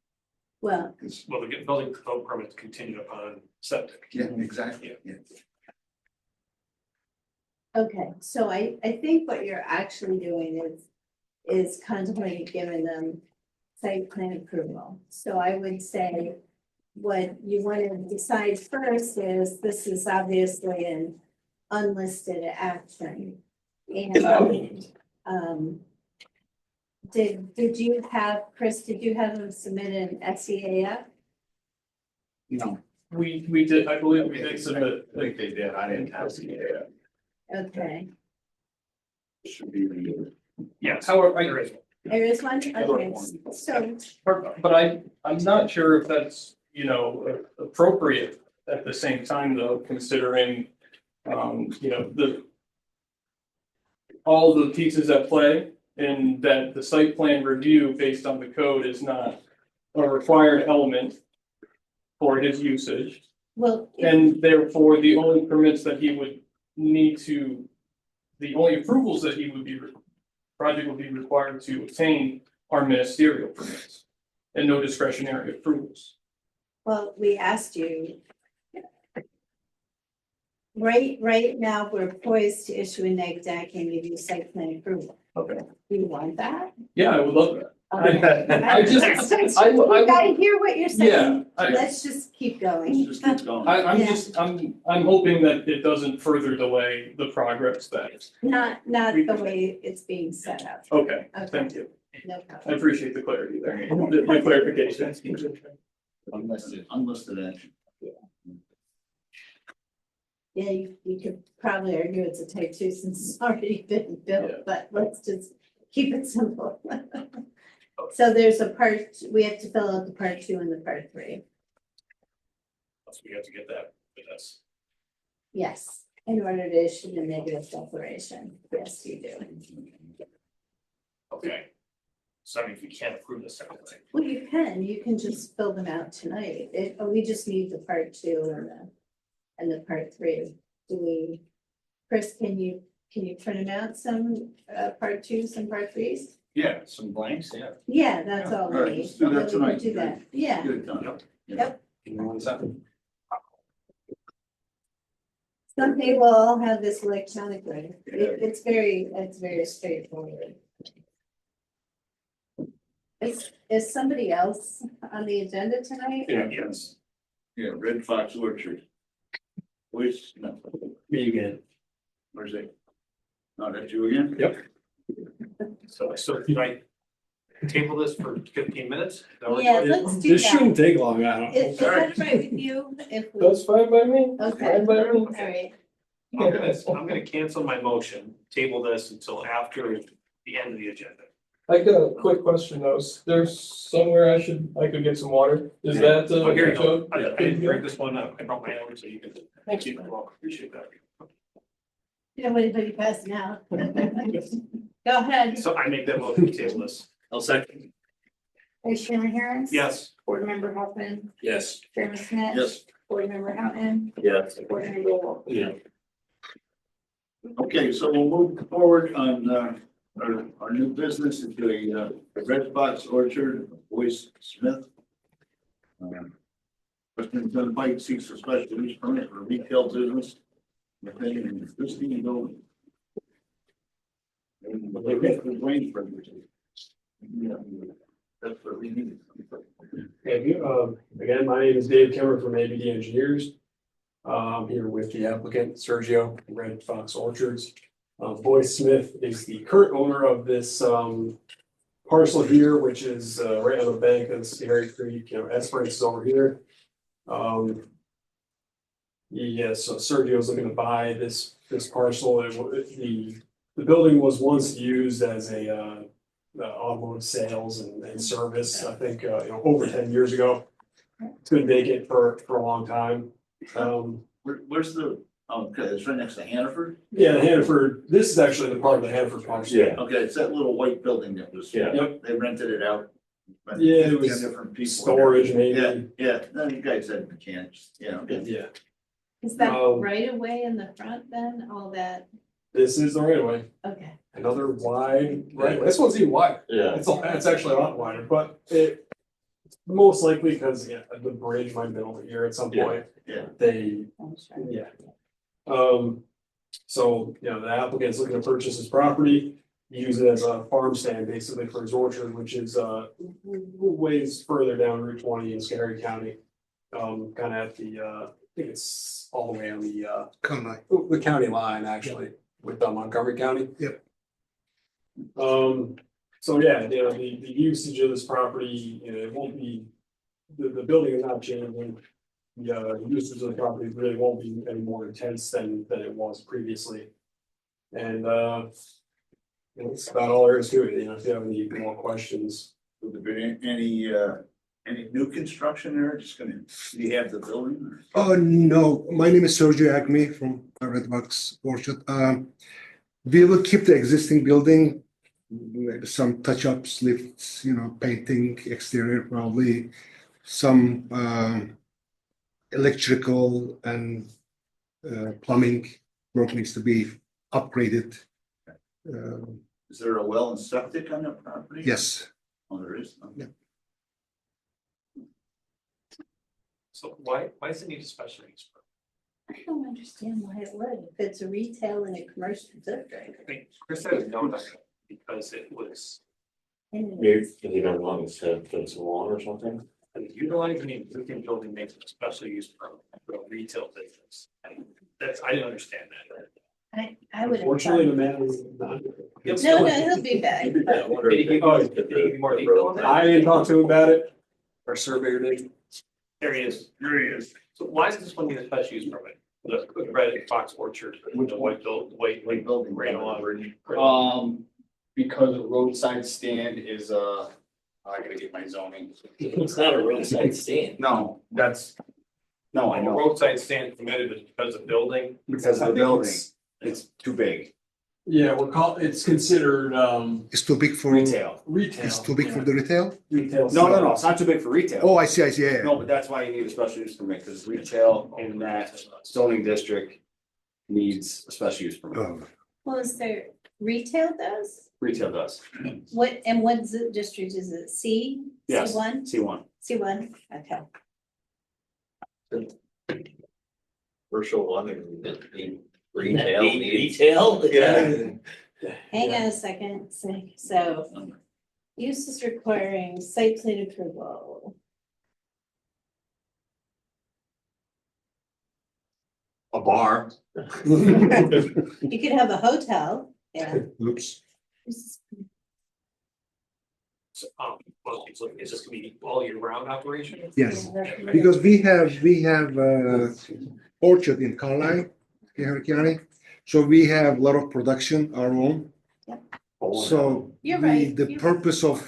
well, 'Cause- Well, the building code permit contingent upon septic. yeah, exactly, yeah. okay, so I think what you're actually doing is contemplating giving them site plan approval. So I would say what you want to decide first is, this is obviously an unlisted action. And, did you have, Chris, did you have them submit an SEAF? No. We did, I believe we did submit. I think they did, I didn't have to. Okay, Should be the. Yes. However, There is. there is one, okay, so, But I'm not sure if that's, you know, appropriate at the same time though, considering, you know, all the pieces at play and that the site plan review based on the code is not a required element for his usage. well, And therefore, the only permits that he would need to, the only approvals that he would be, project would be required to obtain are ministerial permits and no discretionary approvals. well, we asked you. Right now, we're poised to issue a neg deck and give you site plan approval. Okay. Do you want that? Yeah, I would love that. I just- I gotta hear what you're Yeah, saying, let's just keep going. Just keep going. I'm hoping that it doesn't further delay the progress that, Not the way it's being set up. okay, Okay, thank you. no I problem. appreciate the clarity there, the clarification. Unlisted action. Yeah, you could probably argue it's a type 2 since it's already been built, Yeah. but let's just keep it simple. So there's a part, we have to fill out the part 2 and the part 3. So we have to get that with us. Yes, in order to issue the negative declaration, yes, you do. Okay. So I mean, if we can't approve this separately. Well, you can just fill them out tonight, we just need the part 2 and the part 3. Do we, Chris, can you print them out some, part 2s and part 3s? Yeah, some blanks, yeah. Yeah, that's all All we right, need. let's do that We can tonight. do that, yeah. Get it done. Yep. Give me 1 second. Someday we'll all have this electronically. It's very straightforward. Is somebody else on the agenda tonight? Yes. Yeah, Red Fox Orchard. Which, no, Me again. where's it? No, that's you again? Yep. So can I table this for 15 minutes? Is that what Yeah, you're doing? let's do This that. shouldn't take long, I don't. Is that right with you? If we, That's fine by me. okay, Fine by me. all right. I'm gonna cancel my motion, table this until after the end of the agenda. I got a quick question though. There's somewhere I could get some water. Is that Oh, here you go. Joe? I didn't drink this one up. I brought my own, so you can. Thank you. You're welcome. Appreciate that. You know, anybody passing out? Go ahead. So I make that motion to table this. Vice Chairman Harris. Yes. Board Member Hoffman, Yes. Chairman Smith. Yes. Board Member Houghton, Yes. Board Member Wolf. Yeah. Okay, so we'll move forward on, our new business into a Red Fox Orchard, Boyce Smith. Western Bike seeks a special use permit for retail business within an existing building. And the range for yeah, that's what we need. Thank you. Again, my name is Dave Kimmer from ABD Engineers. Here with the applicant Sergio, Red Fox Orchards. Boyce Smith is the current owner of this parcel here, which is right on the bank of the Sahara Creek, Esperance is over here. Yes, so Sergio's looking to buy this parcel. The building was once used as a automotive sales and service, I think, over 10 years ago. It's been vacant for a long time. Where's the, okay, it's right next to Hannaford? Yeah, the Hannaford, this is actually the part of the Hannaford parcel. Yeah. Okay, it's that little white building that was. Yeah. Yep. They rented it out. But Yeah, it 15 was different people. storage Yeah, maybe. yeah, no, you guys said you can't, yeah. Yeah, Is that Um, right away in the front then, all that? this is the right of way. Okay, Another wide right of way. This one's even wider. Yeah. It's actually a lot wider, but it most likely because the bridge might have been over here at some Yeah. point. Yeah. They, yeah. So, the applicant's looking to purchase his property, use it as a farm stand basically for his orchard, which is ways further down Route 20 in Scarry County. kind of at the, I think it's all the way on the Come the county line, actually, with Montgomery County. Yep. So yeah, you know, the usage of this property, you know, it won't be, the building is not changing. The usage of the property really won't be any more intense than it was previously. And that's about all there is to it, you know, if you have any more questions. Would there be any new construction there? Just gonna, do you have the building? Oh, no, my name is Sergio Acme from Redbox Orchard. We will keep the existing building, maybe some touch-ups, lifts, you know, painting exterior, probably some electrical and plumbing work needs to be upgraded. Is there a well and septic on the property? Yes. Oh, there is? Yeah. So why does it need a special use permit? I don't understand why it would, if it's a retail in a commercial district. I think Chris said no, because it was Maybe if you don't want to set fence a wall or something. utilizing the existing building makes it a special use permit for a retail business. And that's, I didn't understand that. I would. Unfortunately, the man was not. No, he'll be back. Did he give you more detail on that? I didn't talk to him about it. Our surveyor did. There he is. So why is this one need a special use permit? The red Fox Orchard, the white building right along. Because a roadside stand is, I gotta get my zoning. It's not a roadside stand. No, no, I A know, roadside stand permitted because of building. because of the building, it's too big, Yeah, it's considered It's too big for. retail. retail. It's too big for the retail? Retail. No, it's not too big for retail. Oh, I see, yeah. No, but that's why you need a special use permit, because retail in that zoning district needs a special use permit. Oh, Well, is there, retail does? Retail does. What district is it? C? Yes. C1? C1. C1, okay. Commercial one and retail. Retail? Yeah. Hang on a second, so uses requiring site plan approval. A bar. You could have a hotel, yeah. oops. So, well, it's just gonna be all year round operation? Yes, because we have orchard in Carlisle, Harris County. So we have a lot of production, our own. So You're right. the purpose of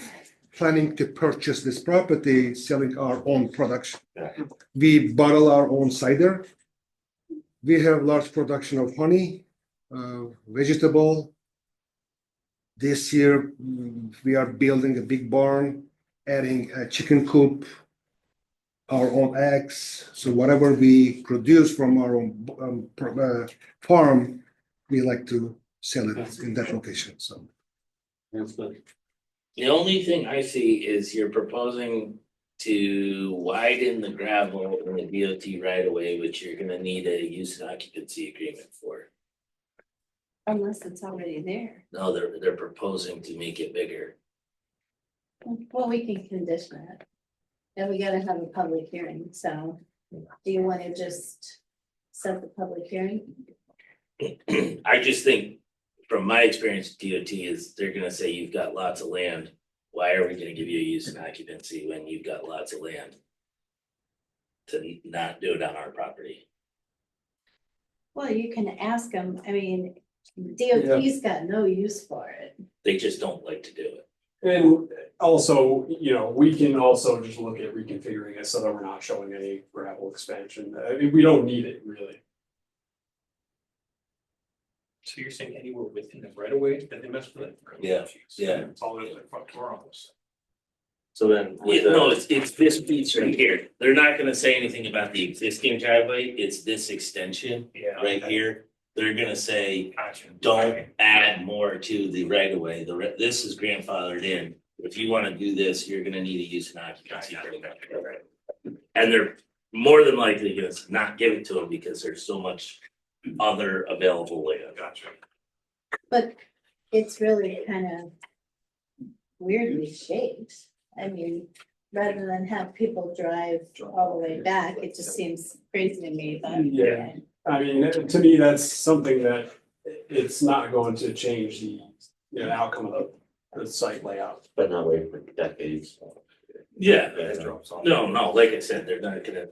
planning to purchase this property, selling our own production. Yeah. We bottle our own cider. We have large production of honey, vegetable. This year, we are building a big barn, adding a chicken coop, our own eggs. So whatever we produce from our own farm, we like to sell it in that location, so. The only thing I see is you're proposing to widen the gravel in the DOT right away, which you're gonna need a use and occupancy agreement for. Unless it's already there. No, they're proposing to make it bigger. Well, we can condition it. And we gotta have a public hearing, so do you wanna just set the public hearing? I just think, from my experience with DOT is they're gonna say you've got lots of land. Why are we gonna give you a use and occupancy when you've got lots of land? To not do it on our property. Well, you can ask them, I mean, DOT's got no use for it. They just don't like to do it. And also, you know, we can also just look at reconfiguring it so that we're not showing any gravel expansion. I mean, we don't need it really. So you're saying anywhere within the right of way that they mess with it? Yeah, yeah. It's all in the front door almost. So then. No, it's this piece right here. They're not gonna say anything about the existing driveway. It's this extension Yeah. right here. They're gonna say, Gotcha. don't add more to the right of way. This is grandfathered in. If you wanna do this, you're gonna need a use and occupancy. And they're more than likely gonna not give it to them because there's so much other available land. Gotcha. But it's really kind of weirdly shaped. I mean, rather than have people drive all the way back, it just seems crazy to me, but. Yeah. I mean, to me, that's something that it's not going to change the, you know, outcome of the site layout. But not wait for decades. Yeah, no, like I said, they're not gonna,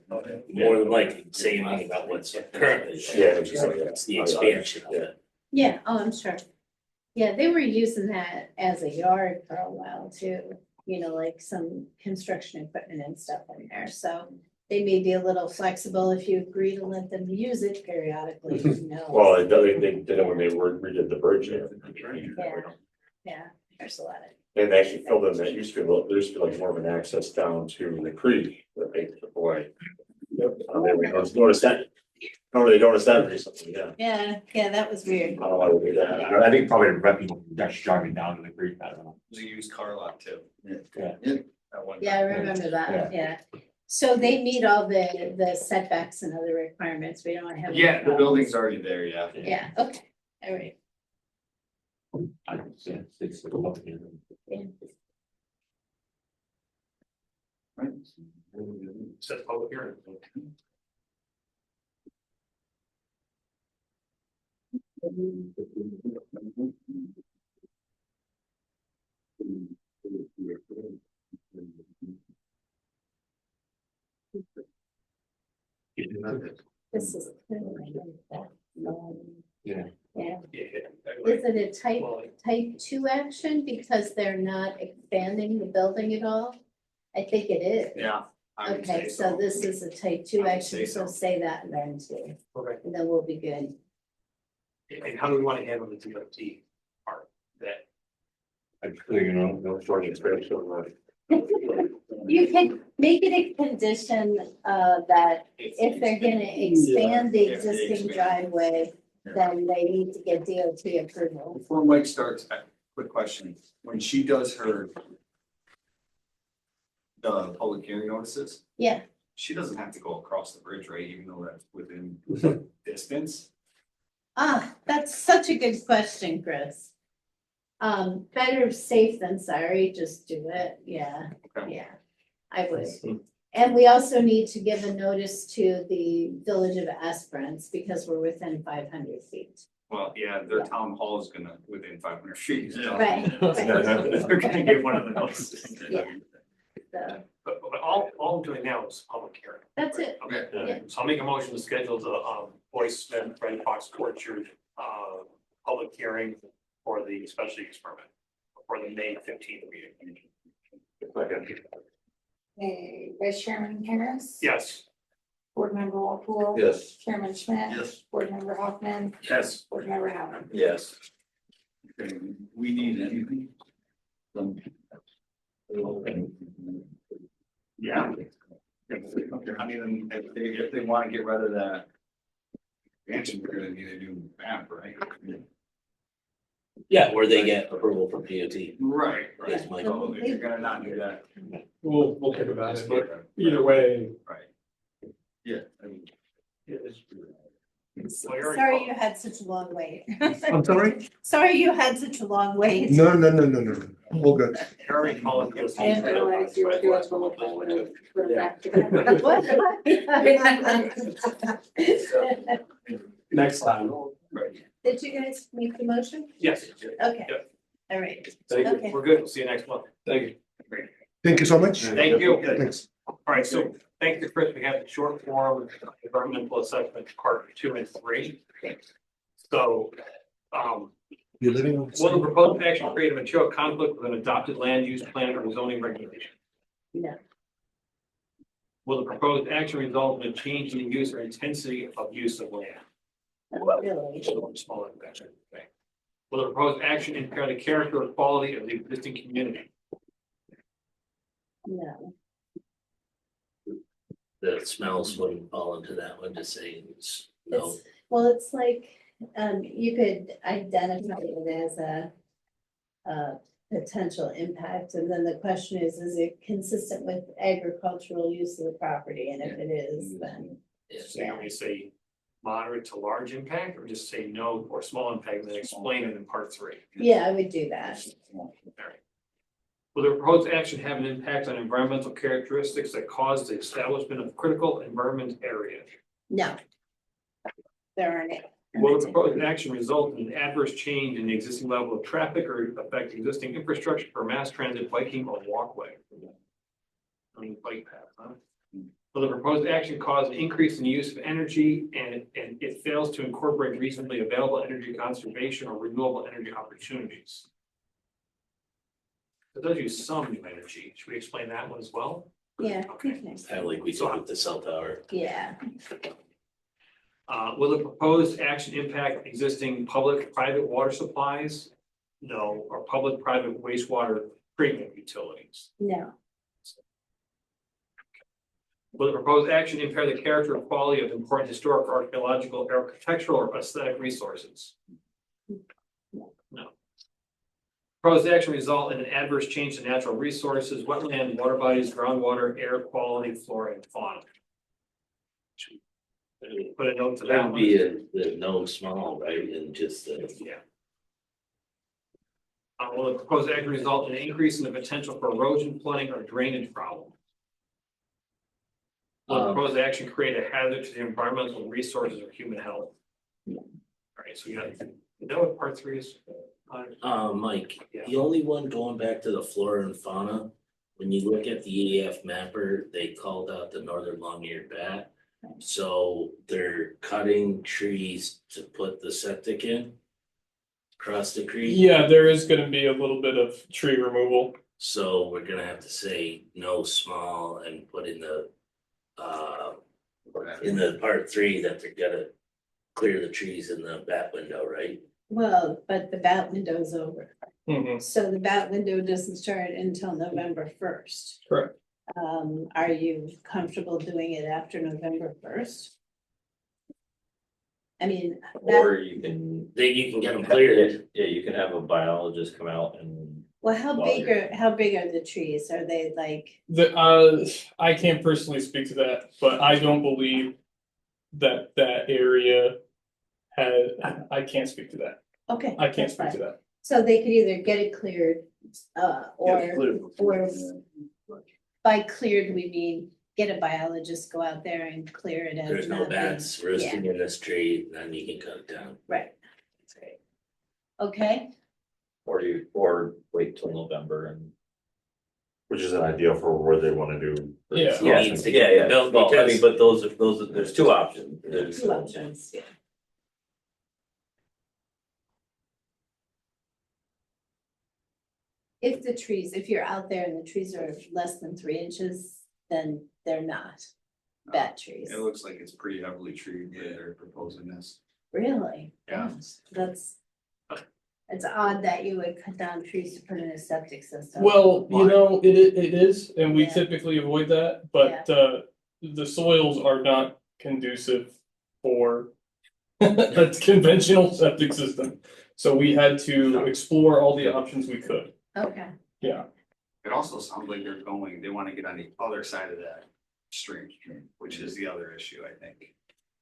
more than likely say anything about what's currently. Yeah, It's the expansion of it. Yeah, oh, I'm sure. Yeah, they were using that as a yard for a while too, you know, like some construction equipment and stuff in there, so. They may be a little flexible if you agree to let them use it periodically, you know. Well, they did it when they redid the bridge there. Yeah, there's a lot of. And they actually filled in that used to be, there used to be like more of an access down to the creek that they took away. Yep. Noticed that. Oh, they noticed that recently, yeah. Yeah, that was weird. I don't know why they do that. I think probably the people just driving down to the creek, I don't know. There's a used car lot too. Yeah. That one. Yeah, I remember that, yeah. So they meet all the setbacks and other requirements, we don't have. any Yeah, the problems. building's already there, yeah. Yeah, okay, all right. I don't see it. It's like a lot of it. Yeah. Right. Set public hearing. This is. Yeah. Yeah, Yeah. is it a type 2 action because they're not expanding the building at all? I think it is. Yeah. I would Okay, say so this is a type 2 I would action, say so so. say that then too, Okay. and then we'll be good. And how do we want to handle the DOT part that? I think, you know, no short experience of that. You can make it a condition, that if they're gonna expand the if they existing expand. driveway, then they need to get DOT approval. Before Mike starts, quick question, when she does her the public hearing notices, Yeah, she doesn't have to go across the bridge, right, even though that's within distance? that's such a good question, Chris. Better safe than sorry, just do it, yeah, Okay. yeah, I would. And we also need to give a notice to the Village of Esperance because we're within 500 feet. Well, yeah, their town hall is gonna, within 500 feet. so- Right, right. They're gonna get one of the notices. Yeah. So, But all I'm doing now is public hearing. that's it. Okay. Yeah. So I'll make a motion to schedule the Boyce Smith Red Fox Orchard public hearing for the special use permit for the May 15th meeting. Okay, Vice Chairman Harris. Yes. Board Member Walpole. Yes. Chairman Schmidt. Yes. Board Member Hoffman. Yes. Board Member Howard. Yes. Okay, we need anything? Yeah. Okay, I mean, if they wanna get rid of that expansion, we're gonna need a new map, right? Yeah, where they get approval from DOT. Right, Yes, right. Mike. So if you're gonna not do that. We'll think about it, but either way, Right. Yeah, I mean. Sorry you had such a long wait. I'm sorry? Sorry you had such a long wait. No, all good. Harry Cullen. I didn't realize you were doing public comment. Put it back to What? next time. Did you guys make the motion? Yes. Okay, Yep. all right, Thank you. Okay. We're good. We'll see you next month. Thank you. Thank you so much. Thank you. Thanks. All right, so thank you, Chris. We have the short form environmental assessment part 2 and 3. So, You're living on. will the proposed action create a material conflict with an adopted land use plan or zoning regulation? no, Will the proposed action result in a change in the use or intensity of use of land? not really. Small impact, okay. Will the proposed action impair the character or quality of the existing community? No, The smells wouldn't fall into that one, just saying, no. it's, well, it's like, you could identify it as a potential impact, and then the question is it consistent with agricultural use of the property, and if it is, then. So you want me to say moderate to large impact, or just say no or small impact, and then explain it in part 3? Yeah, I would do that. All right. Will the proposed action have an impact on environmental characteristics that cause the establishment of critical environment area? No. There aren't any. Will the proposed action result in an adverse change in the existing level of traffic or affect existing infrastructure for mass transit, biking, or walkway? I mean, bike path, huh? Will the proposed action cause an increase in the use of energy and it fails to incorporate reasonably available energy conservation or renewable energy opportunities? It does use some new energy. Should we explain that one as well? Yeah. Okay. okay. Kind of like we did with the cell tower. Yeah, Will the proposed action impact existing public-private water supplies? No, or public-private wastewater treatment utilities? no, Will the proposed action impair the character or quality of important historic, archaeological, architectural, or aesthetic resources? No. Proposed action result in an adverse change to natural resources, wetland, water bodies, groundwater, air quality, flora, and fauna. Put a note to that That would one. be the no small, right, and just, Yeah. Will the proposed action result in an increase in the potential for erosion, flooding, or drainage problem? Will the proposed action create a hazard to the environmental resources or human health? All right, so we got, is that what part 3 is? Mike, Yeah. the only one going back to the flora and fauna, when you look at the EAF mapper, they called out the northern long-eared bat. So they're cutting trees to put the septic in across the creek. Yeah, there is gonna be a little bit of tree removal. So we're gonna have to say no small and put in the part 3 that they're gonna clear the trees in the bat window, right? well, but the bat window's over. Mhm, So the bat window doesn't start until November first. correct. Are you comfortable doing it after November first? I mean, that, Or you can get them cleared. Yeah, you can have a biologist come out and. well, how big are the trees? Are they like, I can't personally speak to that, but I don't believe that area had, I can't speak to that. okay. I can't that's speak to fine. that. So they could either get it cleared, or by cleared, we mean get a biologist, go out there and clear it as. There's no not being- bats roosting in the street, and then you can cut it down. Right, that's great. Okay, Or wait till November and. Which is an ideal for where they wanna do. Yeah. Yeah, well, I mean, but there's two options. There's two options, yeah. If you're out there and the trees are less than 3 inches, then they're not bat trees. It looks like it's pretty heavily treated where they're proposing this. Really? Yeah. That's, it's odd that you would cut down trees to put in a septic system. Well, you know, it is, and we Yeah. typically avoid that, but the soils are not conducive for a conventional septic system. So we had to explore all the options we could. Okay, Yeah. It also sounds like they wanna get on the other side of that stream, which is the other issue, I think.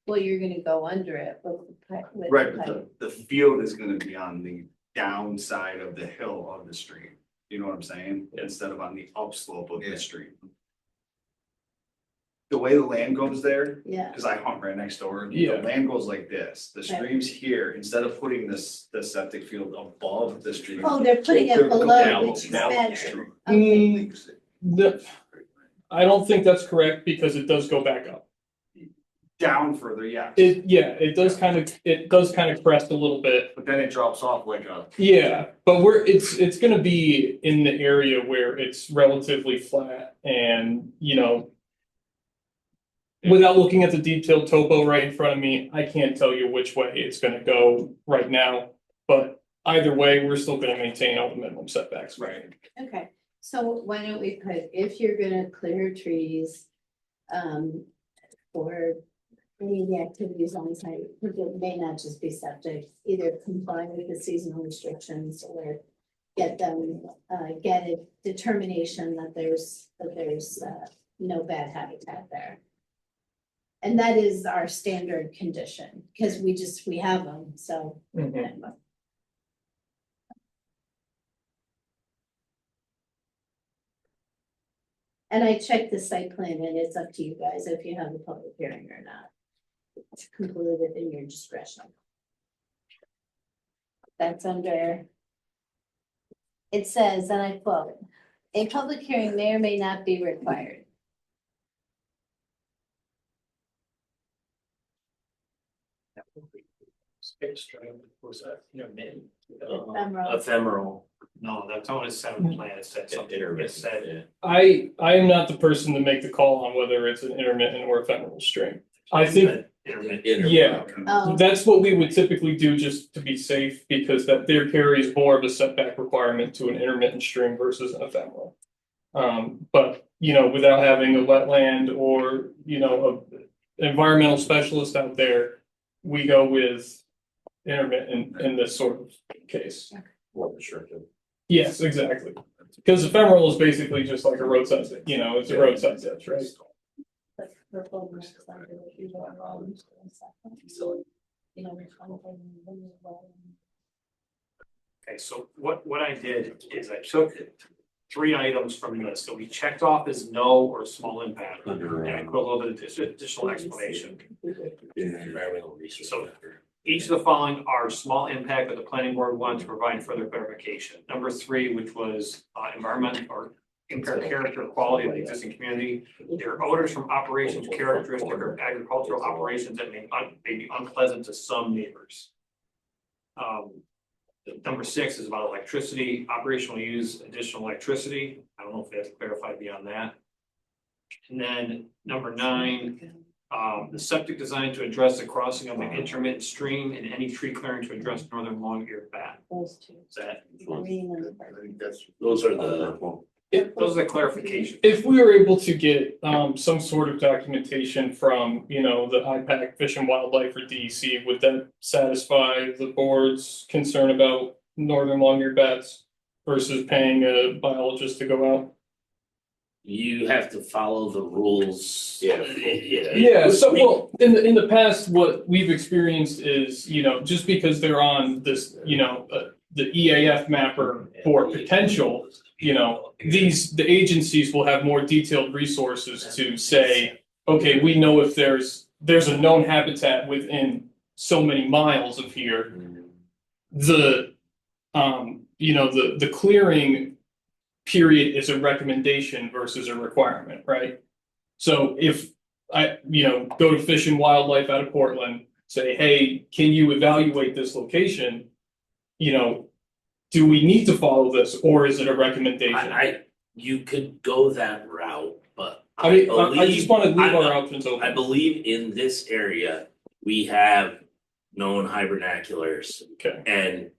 well, you're gonna go under it with the with Right, the but pipe. the field is gonna be on the downside of the hill of the stream. You know what I'm saying? Instead of on the upslope of the stream. The way the land goes there, Yeah, cause I hunt right next door, Yeah. the land goes like this, the stream's here, instead of putting the septic field above the stream. oh, they're putting it they're going below, down- which is down the better. stream. Okay, I don't think that's correct because it does go back up. Down further, yeah, It does kind of crest a little bit. but then it drops off like a. Yeah, but it's gonna be in the area where it's relatively flat and, you know. Without looking at the detailed topo right in front of me, I can't tell you which way it's gonna go right now. But either way, we're still gonna maintain all the minimum setbacks, right? okay, so why don't we put, if you're gonna clear trees, for any of the activities on site, it may not just be septic, either comply with the seasonal restrictions or get them, get a determination that there's no bad habitat there. And that is our standard condition, because we have them, so. And I checked the site plan and it's up to you guys if you have a public hearing or not. It's completely within your discretion. That's under. It says, and I quote, a public hearing may or may not be required. Was that, Ephemeral. No, that's on his seven plan, it said something, it said. I am not the person to make the call on whether it's an intermittent or ephemeral stream. I think, yeah, Oh, that's what we would typically do just to be safe, because that there carries more of a setback requirement to an intermittent stream versus an ephemeral. But, you know, without having a wetland or, you know, a environmental specialist out there, we go with intermittent in this sort of case. More restrictive. Yes, exactly. Because ephemeral is basically just like a roadside, you know, it's a roadside ditch, right? but purple marks under the evil wrong. You know, which one thing. Okay, so what I did is I took 3 items from this, so we checked off as no or small impact. And I put a little bit of additional explanation. Environmental research. So each of the following are small impact that the planning board wanted to provide further clarification. Number 3, which was environment or impair character or quality of the existing community. There are odors from operations characteristic of agricultural operations that may be unpleasant to some neighbors. Number 6 is about electricity, operational use, additional electricity. I don't know if that's clarified beyond that. And then number 9, the septic design to address the crossing of the intermittent stream and any tree clearing to address northern long-eared bat. Those two. Is that, Green and I think that's. Those are the, those are the clarifications. If we were able to get some sort of documentation from, you know, the IPAC Fish and Wildlife or DEC, would that satisfy the board's concern about northern long-eared bats versus paying a biologist to go out? You have to follow the rules. Yeah. Yeah, so well, in the past, what we've experienced is, you know, just because they're on this, you know, the EAF mapper for potential, you know, the agencies will have more detailed resources to say, okay, we know if there's a known habitat within so many miles of here. The you know, the clearing period is a recommendation versus a requirement, right? So if I, you know, go to Fish and Wildlife out of Portland, say, hey, can you evaluate this location? You know, do we need to follow this, or is it a recommendation? You could go that route, but. I mean, I just want to leave our options open. I believe in this area, we have known hibernaculars. Okay. And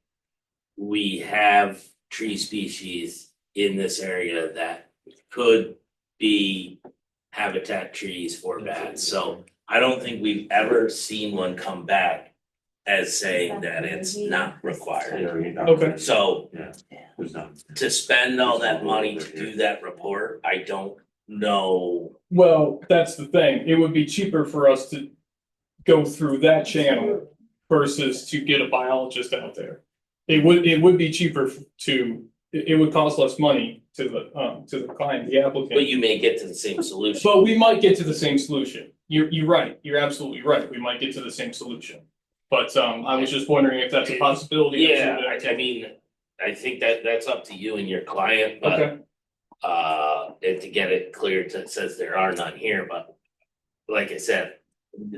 we have tree species in this area that could be habitat trees for bats. So I don't think we've ever seen one come back as saying that it's not required. Okay. So to spend all that money to do that report, I don't know. Well, that's the thing. It would be cheaper for us to go through that channel versus to get a biologist out there. It would be cheaper it would cost less money to the client, the applicant. But you may get to the same solution. But we might get to the same solution. You're right. You're absolutely right. We might get to the same solution. But I was just wondering if that's a possibility. Yeah, I mean, I think that's up to you and your client, but Okay. And to get it clear that says there are none here, but like I said,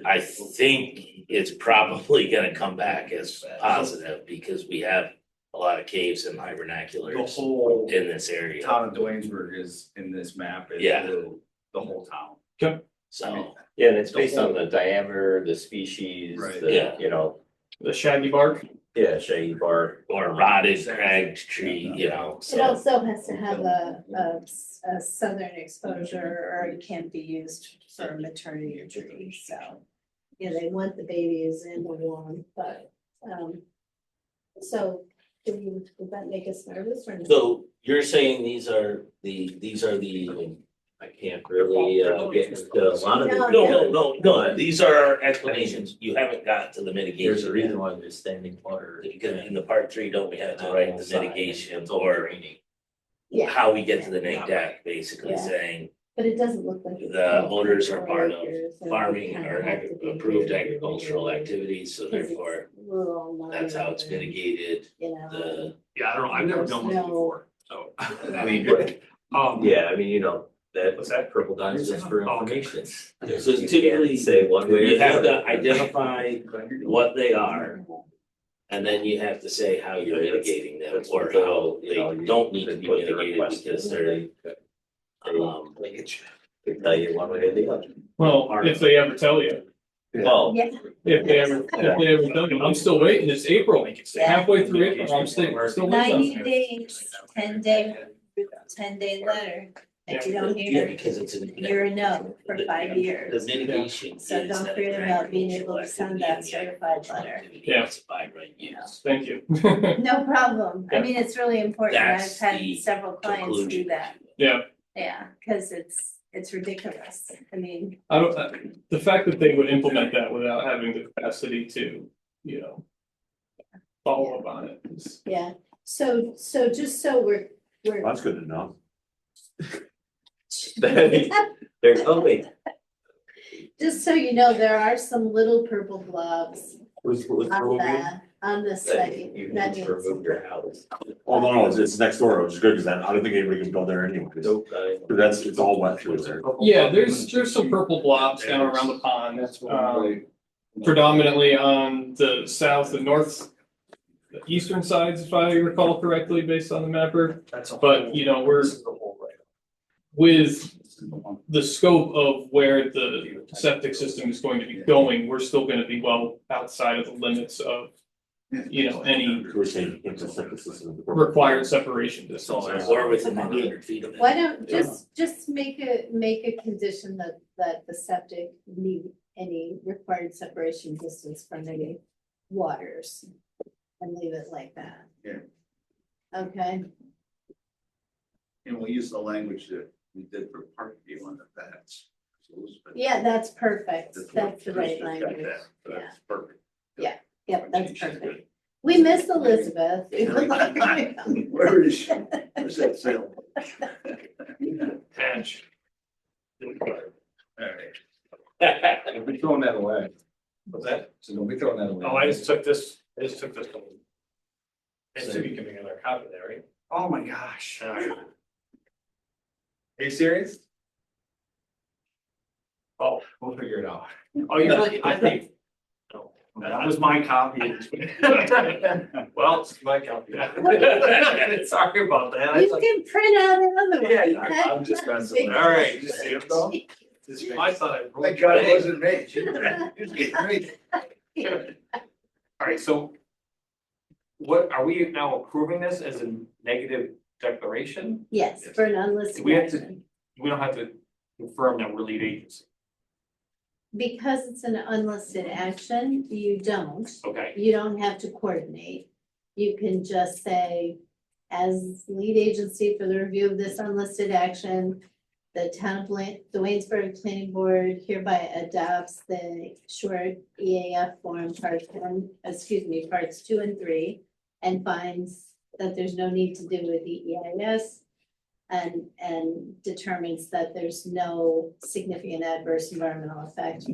I think it's probably gonna come back as positive because we have a lot of caves and The hibernaculars whole in this area. town of Dwaynesburg is in this map, is Yeah. the whole town. So, yeah, and it's based on the diameter, the species, Right. Yeah. you know, The shaggy bark. yeah, shaggy bark. or rotted cragged tree, you know, It so. also has to have a southern exposure or it can't be used for maternity tree, so. Yeah, they want the babies in the warm, but, so, does that make us nervous or? no? So you're saying these are the, I can't really get into a lot of it. No, these are our explanations. You haven't got to the mitigation. There's a reason why there's standing water. Because in the part 3, don't we have to write the mitigation or Yeah. how we get to the NAEDAC, basically Yeah. saying But it doesn't look like. it's The owners are part of acres, so it farming kinda or have to be approved really, agricultural really, activities, so because it's therefore rural, that's how it's non-urban, mitigated. You know. The, Yeah, I don't know, I've never done one No. before, so. I mean, Yeah, I mean, you know, that What's that? purple dot is just for Oh, okay. information. So You typically, can't say one way or you the have other. to identify what they are. And then you have to say how you're mitigating them or how they don't need to be mitigated because they're. They tell you one way or the other. Well, if they ever tell you, Well, Yeah, if they ever tell you, I'm still waiting, it's April, halfway through April, I'm still waiting. 90 days, 10-day letter. If you don't Yeah, hear, because it's an. you're a no for 5 years. The mitigation. So is don't that forget they're about being agricultural able to send activity that and the certified agricultural letter. activity Yeah. is by right use. Thank you. No problem. I Yeah. mean, it's really important. I've That's had the several clients do conclusion. that. Yeah, Yeah, because it's ridiculous. I mean, I don't, the fact that they would implement that without having the capacity to, you know, follow up on it is. yeah. So just so we're. That's good to know. they're coming. Just so you know, there are some little purple blobs Who's on the site. You That need to means- remove your house. Oh, no, it's next door, which is good, because I don't think anybody can go there anyway, because Nope, it's all wet through there. Yeah, there's some purple blobs down around the pond. Predominantly on the south and north. The eastern sides, if I recall correctly, based on the mapper, but you know, we're. With the scope of where the septic system is going to be going, we're still gonna be well outside of the limits of. You know, any We're saying into synthesis of the- required separation distance. Or within 100 feet of it. Why don't, just make a condition that the septic need any required separation distance from the waters. And leave it like that. Yeah. Okay, And we'll use the language that we did for Parkview on the facts. yeah, that's perfect. That's what That's the right Trish has got language. that, so that's perfect. Yep, that's perfect. We missed Elizabeth. Where is she? Where's that sale? Patch. Alright. Don't be throwing that away. What's that? So don't be throwing that away. Oh, I just took this. And so you can make another copy there, right? Oh, my gosh. All right. Are you serious? Oh, We'll figure it out. oh, you really, I think. No, that was my copy. Well, it's my copy. Sorry about that. You can print out another one. Yeah, I'm just messing with All right, just see it though. I thought I. Thank God it wasn't me. She was getting me. All right, so. What, are we now approving this as a negative declaration? Yes, for an unlisted We have to- action. We don't have to confirm that we're lead agency, Because it's an unlisted action, you don't. okay? You don't have to coordinate. You can just say, as lead agency for the review of this unlisted action, the town of the Waynesburg Planning Board hereby adopts the short EAF form parts 2 and 3, and finds that there's no need to do with the EIS, and determines that there's no significant adverse environmental effect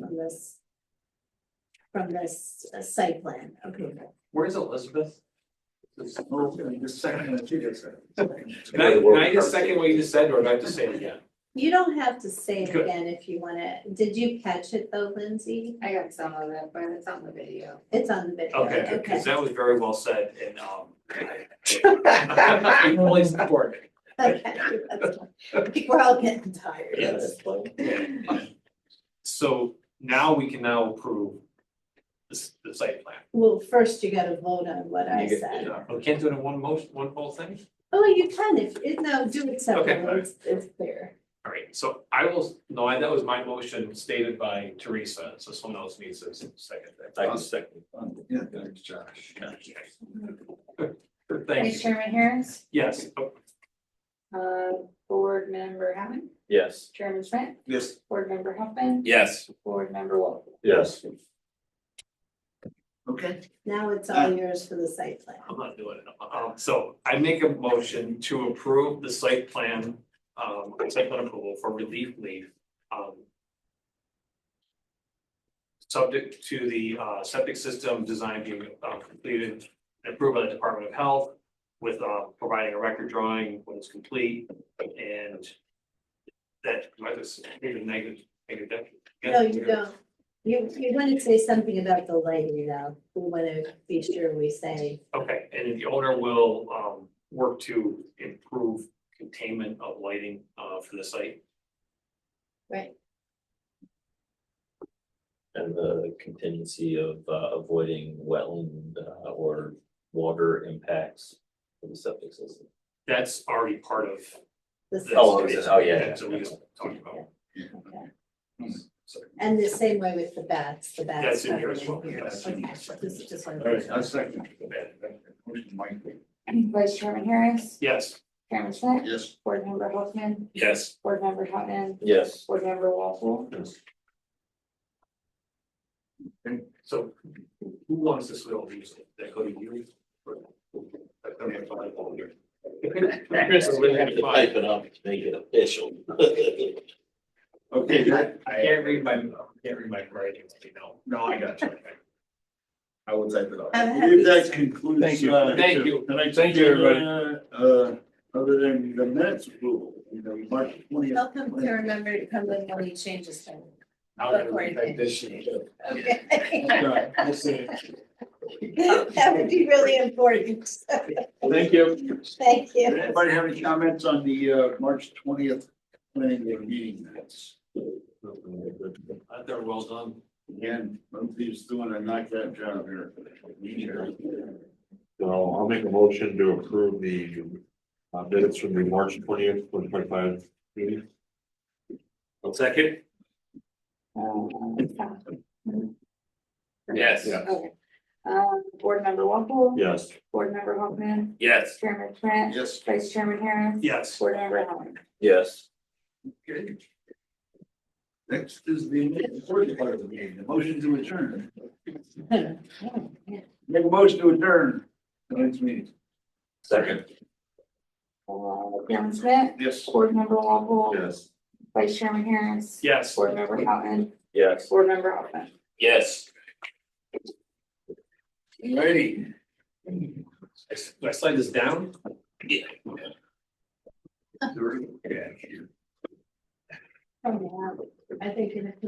from this site plan approval. Where's Elizabeth? Just second. Can I just second what you just said, or do I have to say it again? You don't have to say it Good. again if you wanna. Did you catch it though, Lindsay? I got some of it, but it's on the video. It's on the video. Okay, because that was very well said, and Okay. I fully support it. Okay. We're all getting tired at Yes. this point. So now we can now approve the site plan. Well, first you gotta vote on what I said. We can't do it in one motion, one whole thing? Oh, you can no, do it separately, it's clear. All right, so I will, no, that was my motion stated by Teresa, so someone else needs to second that. I can second. Yeah, thanks, Josh. Thank Vice you. Chairman Harris, Yes, Board Member Hammond, Yes. Chairman Schmidt, Yes. Board Member Huffman, Yes. Board Member Wolf. Yes. Okay. Now it's all yours for the site plan. I'm not doing it. So I make a motion to approve the site plan site plan approval for relief leaf. Subject to the septic system design being completed and approved by the Department of Health with providing a record drawing when it's complete and that might just maybe negative. No, you don't. You want to say something about the lighting though. We want to be sure we say. Okay, and then the owner will work to improve containment of lighting for the site. Right. And the contingency of avoiding wetland or water impacts for the septic system. That's already part of. This this. Oh, is it? Oh, yeah. So we just talked about. And the same way with the bats, That's in here as covered well. here. Yes. Okay, this is just one. All right, I second. Motion, Mike. Vice Chairman Harris, Yes. Chairman Schmidt, Yes. Board Member Hoffman, Yes. Board Member Hutton, Yes. Board Member Walpole. And so who wants this little use that go to you? Chris is really happy to Pipe it up, to make it official. Okay, I can't read my writing, you know. no, I got you. I will type it up. I'm I believe happy. that concludes. Thank you. Thank you. Thank you, everybody. Other than the minutes approval, March 20th. Help him to remember to come in when he changes them. I'll Recording. this year. Okay. We'll see. That would be really important. Thank you. Thank you. Did anybody have any comments on the March 20th planning board meeting minutes? They're well done. Again, Lindsay's doing a knockout job here. So I'll make a motion to approve the minutes from the March 20th, 2025 meeting. One second. Yes. Yeah. Okay. Board Member Walpole. Yes. Board Member Hoffman, Yes. Chairman Schmidt. Yes. Vice Chairman Harris. Yes. Board Member Hutton. Yes. Okay. Next is the important part of the meeting, the motion to adjourn. Make a motion to adjourn. Tonight's meeting. Second. Chairman Schmidt. Yes. Board Member Walpole. Yes. Vice Chairman Harris. Yes. Board Member Hutton. Yes. Board Member Hoffman. Yes. Ready. Do I slide this down? Yeah. I think you're gonna put it